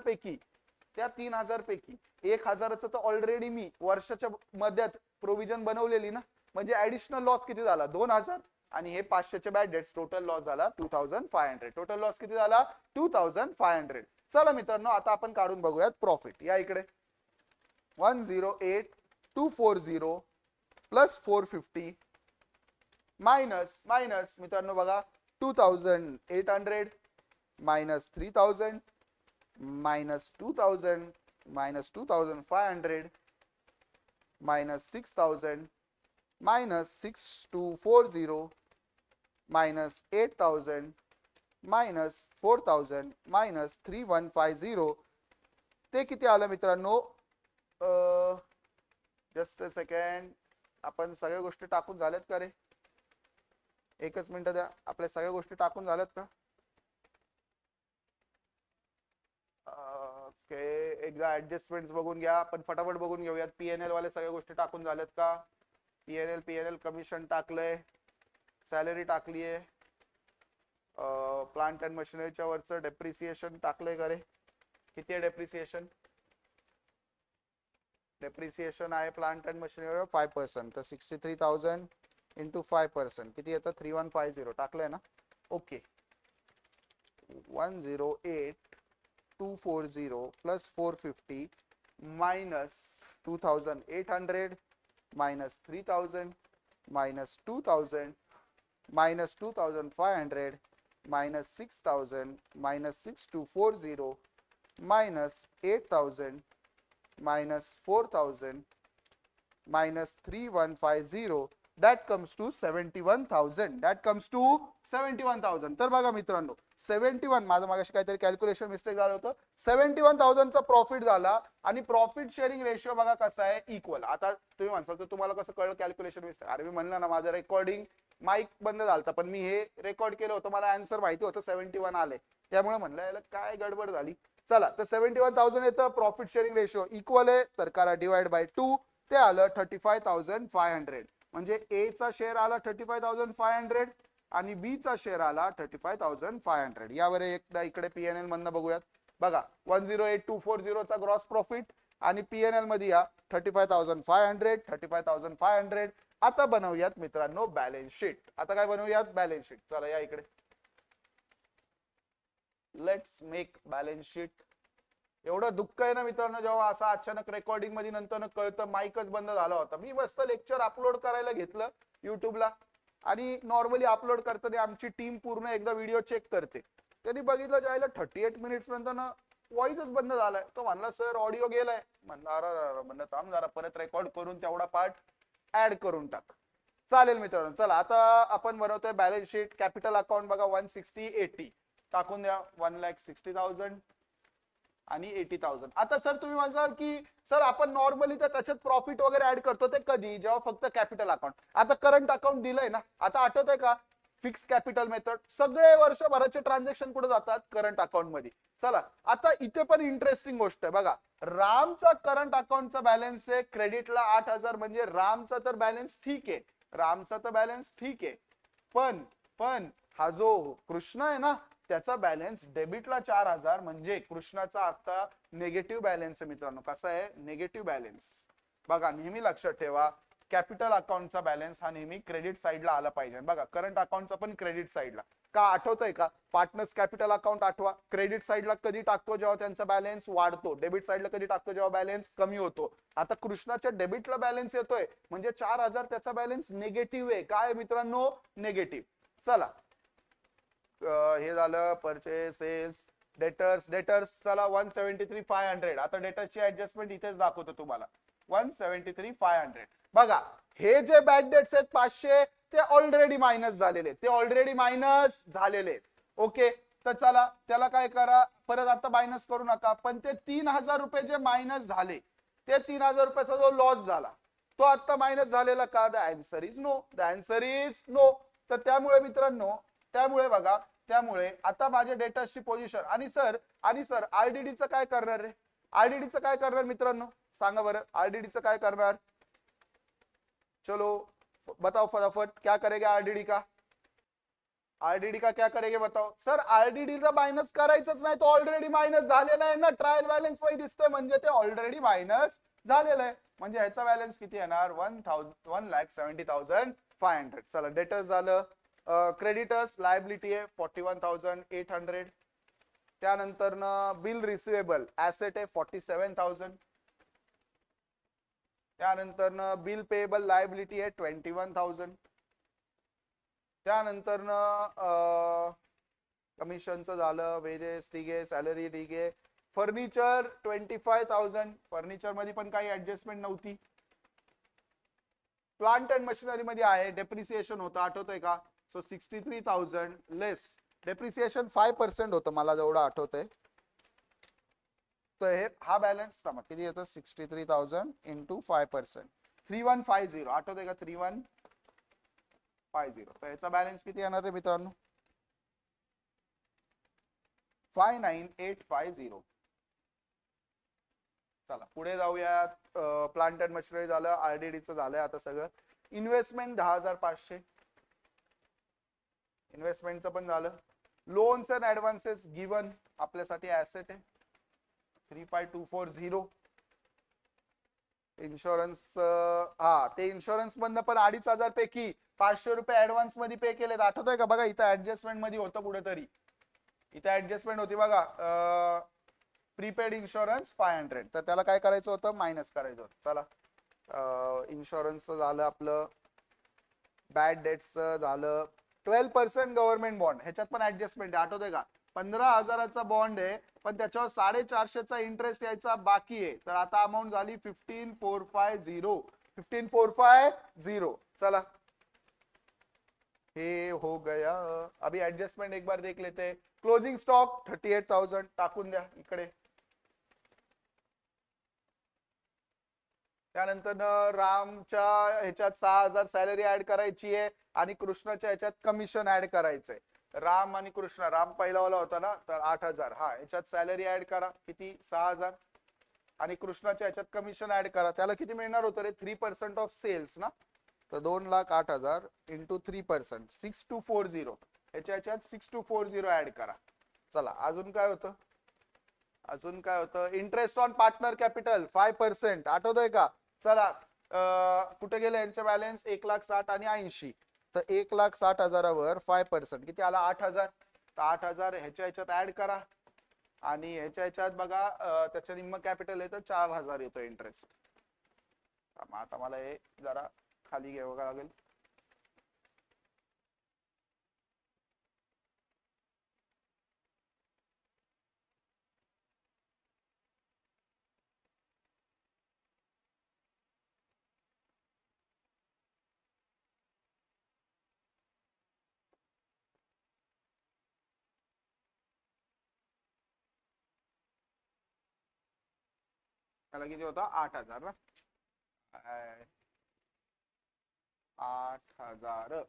पैकी 1,000चं तर ऑलरेडी मी वर्षाच्या मध्यात प्रोव्हिजन बनवलेली ना. म्हणजे ऍडिशनल लॉस किती झाला? 2,000. आणि हे 500चे बॅड डेट्स, टोटल लॉस झाला 2,500. टोटल लॉस किती झाला? 2,500. चला मित्रांनो, आता आपण काढून बघूयात प्रॉफिट. या इकडे 108,240 प्लस 450 मायनस मित्रांनो बघा 2,800 minus 3,000 minus 2,000 minus 2,500 minus 6,000 minus 6,240 minus 8,000 minus 4,000 minus 3,150. ते किती आलं मित्रांनो? जस्ट अ सेकंड, आपण सगळ्या गोष्टी टाकून झाल्यात का रे? एकच मिनिट द्या, आपल्या सगळ्या गोष्टी टाकून झाल्यात का? ओके, एकदा ऍडजस्टमेंट्स बघून घ्या, आपण फटाफट बघून घेऊयात. पीएनएल वाले सगळ्या गोष्टी टाकून झाल्यात का? पीएनएल कमिशन टाकलंय, सॅलरी टाकलीये, प्लांट अँड मशिनरीच्या वरचं डेप्रिसिएशन टाकलंय का रे? किती आहे डेप्रिसिएशन? डेप्रिसिएशन आहे प्लांट अँड मशिनरीवर 5%. तर 63,000 इंटू 5% किती येतं? 3,150 टाकलंय ना. Okay, 108 240 plus 450 minus 2800 minus 3000 minus 2000 minus 2500 minus 6000 minus 6240 minus 8000 minus 4000 minus 3150 that comes to 71,000. that comes to 71,000. तर बघा मित्रांनो 71 माझं मागाशी काहीतरी कॅल्क्युलेशन मिस्टेक झालं होतं. 71,000 चा प्रॉफिट झाला आणि प्रॉफिट शेअरिंग रेशिओ बघा कसा आहे इक्वल. आता तुम्ही म्हणसाल तर तुम्हाला कसं कळलं कॅल्क्युलेशन मिस्टेक. अरे मी म्हणलं ना माझं रेकॉर्डिंग माईक बंद झालता पण मी हे रेकॉर्ड केलं होतं मला आन्सर माहिती होतं 71 आले त्यामुळे म्हणलं याला काय गडबड झाली. चला तर 71,000 येतं प्रॉफिट शेअरिंग रेशिओ इक्वल आहे तर करा डिवाइड बाय 2 ते आलं 35,500 म्हणजे ए चा शेअर आला 35,500 आणि बी चा शेअर आला 35,500. यावर एकदा इकडे पीएनएल मधनं बघूयात. बघा 108240 चा ग्रॉस प्रॉफिट आणि पीएनएल मध्ये या 35,500. आता बनवूयात मित्रांनो बॅलन्स शीट. आता काय बनवूयात बॅलन्स शीट. चला या इकडे लेट्स मेक बॅलन्स शीट. एवढं दुःख आहे ना मित्रांनो जेव्हा असं अचानक रेकॉर्डिंग मध्ये नंतर कळतं माईकच बंद झाला होता. मी मस्त लेक्चर अपलोड करायला घेतलं युट्यूबला आणि नॉर्मली अपलोड करताना आमची टीम पूर्ण एकदा व्हिडिओ चेक करते. त्यांनी बघितलं जायला 38 मिनिट्स नंतर ना व्हॉइसच बंद झालाय. तो म्हणला सर ऑडिओ गेलाय. म्हणलं अरे म्हणलं थांब जरा परत रेकॉर्ड करून तेवढा पार्ट ऍड करून टाक. चालेल मित्रांनो चला आता आपण बनवतोय बॅलन्स शीट. कॅपिटल अकाउंट बघा 16080 टाकून द्या 1,60,000 आणि 80,000. आता सर तुम्ही म्हणाल की सर आपण नॉर्मली तर त्याच्यात प्रॉफिट वगैरे ऍड करतो ते कधी जेव्हा फक्त कॅपिटल अकाउंट. आता करंट अकाउंट दिलंय ना आता आठवत आहे का फिक्स कॅपिटल मेथड सगळे वर्षभराचे ट्रान्झॅक्शन कुठे जातात करंट अकाउंट मध्ये. चला आता इथे पण इंटरेस्टिंग गोष्ट आहे बघा रामचा करंट अकाउंटचा बॅलन्स आहे क्रेडिटला 8,000 म्हणजे रामचा तर बॅलन्स ठीक आहे. रामचा तर बॅलन्स ठीक आहे पण हा जो कृष्ण आहे ना त्याचा बॅलन्स डेबिटला 4,000 म्हणजे कृष्णाचा आता निगेटिव्ह बॅलन्स आहे मित्रांनो. कसा आहे निगेटिव्ह बॅलन्स. बघा नेहमी लक्षात ठेवा कॅपिटल अकाउंटचा बॅलन्स हा नेहमी क्रेडिट साइडला आला पाहिजे. बघा करंट अकाउंटचा पण क्रेडिट साइडला का आठवतंय का पार्टनर्स कॅपिटल अकाउंट आठवा क्रेडिट साइडला कधी टाकतो जेव्हा त्यांचा बॅलन्स वाढतो. डेबिट साइडला कधी टाकतो जेव्हा बॅलन्स कमी होतो. आता कृष्णाच्या डेबिटला बॅलन्स येतोय म्हणजे 4,000 त्याचा बॅलन्स निगेटिव्ह आहे. काय मित्रांनो निगेटिव्ह. चला हे झालं परचेस सेल्स डेटर्स चला 173,500. आता डेटर्सची ऍडजस्टमेंट इथेच दाखवतो तुम्हाला 173,500. बघा हे जे बॅड डेट्स आहेत 500 ते ऑलरेडी मायनस झालेले. ओके तर चला त्याला काय करा परत आता मायनस करू नका पण ते 3,000 रुपये जे मायनस झाले ते 3,000 रुपयाचा जो लॉस झाला तो आता मायनस झालेला का. The answer is no. तर त्यामुळे मित्रांनो त्यामुळे आता माझ्या डेटाची पोझिशन आणि सर आरडीडीचं काय करणार रे. आरडीडीचं काय करणार मित्रांनो सांगा बरं. आरडीडीचं काय करणार चलो बताओ फटाफट क्या करेगा आरडीडी का क्या करेगे बताओ. सर आरडीडी ला मायनस करायचंच नाही तो ऑलरेडी मायनस झालेला आहे ना. ट्रायल बॅलन्स वही दिसतोय म्हणजे ते ऑलरेडी मायनस झालेलं आहे. म्हणजे ह्याचा बॅलन्स किती येणार 1,70,500. चला डेटर्स झालं. क्रेडिटर्स लायबिलिटी आहे 41,800. त्यानंतर बिल रिसिवेबल ऍसेट आहे 47,000. त्यानंतर बिल पेएबल लायबिलिटी आहे 21,000. त्यानंतर कमिशनचं झालं वेजेस ठीक आहे सॅलरी ठीक आहे. फर्निचर 25,000. फर्निचर मध्ये पण काही ऍडजस्टमेंट नव्हती. प्लांट अँड मशिनरी मध्ये आहे डेप्रिसिएशन होतं आठवतंय का. सो 63,000 लेस डेप्रिसिएशन 5% होतं मला जेवढं आठवतंय. तर हे हा बॅलन्स किती येतं 63,000 इंटू 5% 3150 आठवतंय का 3150. तर याचा बॅलन्स किती येणार आहे मित्रांनो 59,850. चला पुढे जाऊयात. प्लांट अँड मशिनरी झालं आरडीडीचं झालंय. आता सगळं इन्व्हेस्टमेंट 10,500 इन्व्हेस्टमेंटचं पण झालं. लोन्स अँड ऍडव्हान्सेस गिवन आपल्यासाठी ऍसेट आहे 35,240. इन्शुरन्स ते इन्शुरन्स मधनं पण 2,500 पैकी 500 रुपये ऍडव्हान्स मध्ये पे केलेत आठवतंय का. बघा इथं ऍडजस्टमेंट मध्ये होतं कुठेतरी इथं ऍडजस्टमेंट होती बघा प्रीपेड इन्शुरन्स 500, तर त्याला काय करायचं होतं, मायनस करायचं होतं. चला इन्शुरन्सचं झालं आपलं, बॅड डेट्सचं झालं. 12% गव्हर्नमेंट बॉन्ड, ह्याच्यात पण ऍडजस्टमेंट आहे, आठवतंय का? 15,000चा बॉन्ड आहे, पण त्याच्यावर 450चा इंटरेस्ट यायचा बाकी आहे. तर आता अमाऊंट झाली 15,450. 15,450. चला हे हो गया. अभी एडजस्टमेंट एक बार देख लेते हैं. क्लोजिंग स्टॉक 38,000 टाकून द्या इकडे. त्यानंतर रामच्या ह्याच्यात 6,000 सॅलरी ऍड करायची आहे आणि कृष्णाच्या ह्याच्यात कमिशन ऍड करायचंय. राम आणि कृष्णा, राम पहिलावाला होता ना, तर 8,000. हा ह्याच्यात सॅलरी ऍड करा, किती, 6,000. आणि कृष्णाच्या ह्याच्यात कमिशन ऍड करा. त्याला किती मिळणार होतं रे, 3% ऑफ सेल्स ना, तर 2,08,000 इंटू 3%, 6240. ह्याच्या ह्याच्यात 6240 ऍड करा. चला अजून काय होतं, अजून काय होतं, इंटरेस्ट ऑन पार्टनर कॅपिटल 5%, आठवतंय का? चला कुठे गेले यांचे बॅलन्स, 1,60,000 आणि 80. तर 1,60,000वर 5% किती आला, 8,000. तर 8,000 ह्याच्या ह्याच्यात ऍड करा आणि ह्याच्या ह्याच्यात बघा त्याच्या निम्म कॅपिटल येतं 4,000 येतो इंटरेस्ट. आता मला हे जरा खाली घ्यावं लागेल. त्याला किती होता, 8,000 ना, 8,000.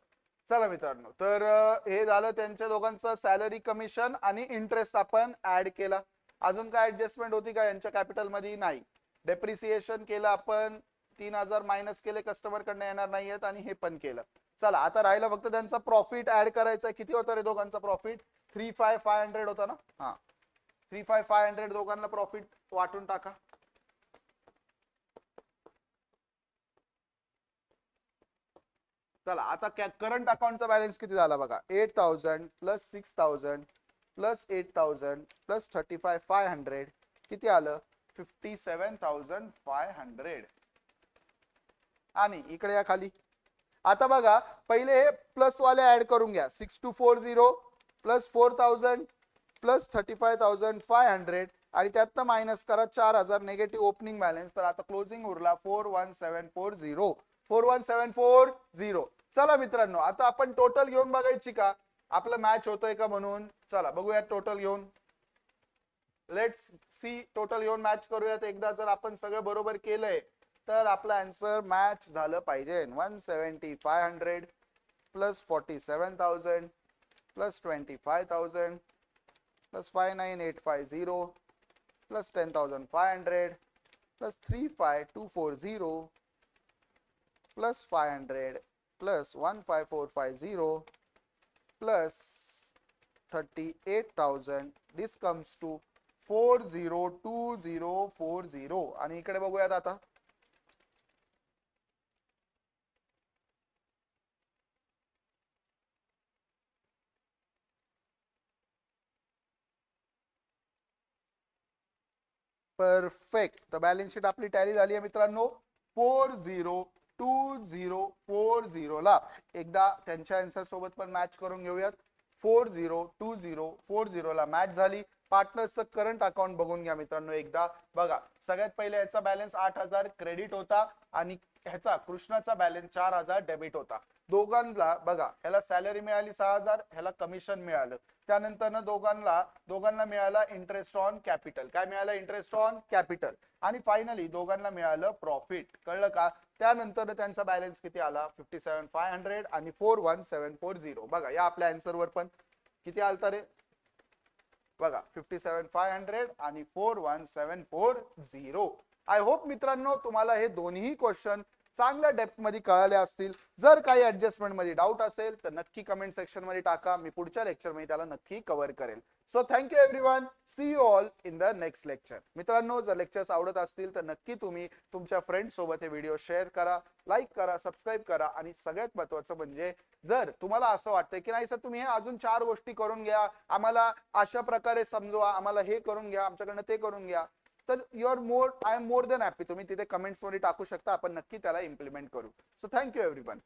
चला मित्रांनो, तर हे झालं त्यांच्या दोघांचं सॅलरी, कमिशन आणि इंटरेस्ट आपण ऍड केला. अजून काय ऍडजस्टमेंट होती का यांच्या कॅपिटल मध्ये, नाही. डेप्रिसिएशन केलं आपण, 3,000 मायनस केले, कस्टमर कडनं येणार नाहीयेत, आणि हे पण केलं. चला आता राहिलं फक्त त्यांचा प्रॉफिट ऍड करायचा. किती होतं रे दोघांचा प्रॉफिट, 3,500 होता ना. हा 3,500 दोघांना प्रॉफिट वाटून टाका. चला आता करंट अकाउंटचा बॅलन्स किती झाला बघा, 8,000 प्लस 6,000 प्लस 8,000 प्लस 35,500 किती आलं, 57,500. आणि इकडे या खाली, आता बघा पहिले हे प्लस वाले ऍड करून घ्या. 6240 प्लस 4,000 प्लस 35,500 आणि त्यातनं मायनस करा 4,000 नेगेटिव्ह ओपनिंग बॅलन्स. तर आता क्लोजिंग उरला 41,740. 41,740. चला मित्रांनो, आता आपण टोटल घेऊन बघायची का, आपलं मॅच होतोय का म्हणून. चला बघूया टोटल घेऊन. लेट्स सी, टोटल घेऊन मॅच करूयात एकदा. जर आपण सगळं बरोबर केलंय तर आपलं आन्सर मॅच झालं पाहिजे. 170,500 plus 47,000 plus 25,000 plus 59,850 plus 10,500 plus 35,240 plus 500 plus 15,450 plus 38,000. this comes to 402040. आणि इकडे बघूयात आता, परफेक्ट. तर बॅलन्स शीट आपली टॅली झाली आहे मित्रांनो. 402040 ला एकदा त्यांच्या आन्सर सोबत पण मॅच करून घेऊयात. 402040 ला मॅच झाली. पार्टनर्सचं करंट अकाउंट बघून घ्या मित्रांनो एकदा. बघा सगळ्यात पहिले याचा बॅलन्स 8,000 क्रेडिट होता आणि ह्याचा कृष्णाचा बॅलन्स 4,000 डेबिट होता. दोघांना बघा, ह्याला सॅलरी मिळाली 6,000, ह्याला कमिशन मिळालं. त्यानंतर दोघांना मिळाला इंटरेस्ट ऑन कॅपिटल. काय मिळालं, इंटरेस्ट ऑन कॅपिटल. आणि फायनली दोघांना मिळालं प्रॉफिट. कळलं का? त्यानंतर त्यांचा बॅलन्स किती आला, 57,500 आणि 41,740. बघा या आपल्या आन्सर वर पण किती आलता रे, बघा 57,500 आणि 41,740. आय होप मित्रांनो तुम्हाला हे दोन्ही क्वेश्चन चांगल्या डेप्थ मध्ये कळाल्या असतील. जर काही ऍडजस्टमेंट मध्ये डाऊट असेल तर नक्की कमेंट सेक्शन मध्ये टाका. मी पुढच्या लेक्चर मध्ये त्याला नक्की कव्हर करेल. So thank you everyone. See you all in the next lecture. मित्रांनो, जर लेक्चर्स आवडत असतील तर नक्की तुम्ही तुमच्या फ्रेंड्स सोबत हे व्हिडिओ शेअर करा, लाईक करा, सबस्क्राईब करा. आणि सगळ्यात महत्त्वाचं म्हणजे जर तुम्हाला असं वाटतंय की नाही सर तुम्ही हे अजून 4 गोष्टी करून घ्या, आम्हाला अशा प्रकारे समजवा, आम्हाला हे करून घ्या, आमच्याकडनं ते करून घ्या, तर I am more than happy. तुम्ही तिथे कमेंट्स मध्ये टाकू शकता. आपण नक्की त्याला इम्प्लिमेंट करू. So thank you everyone.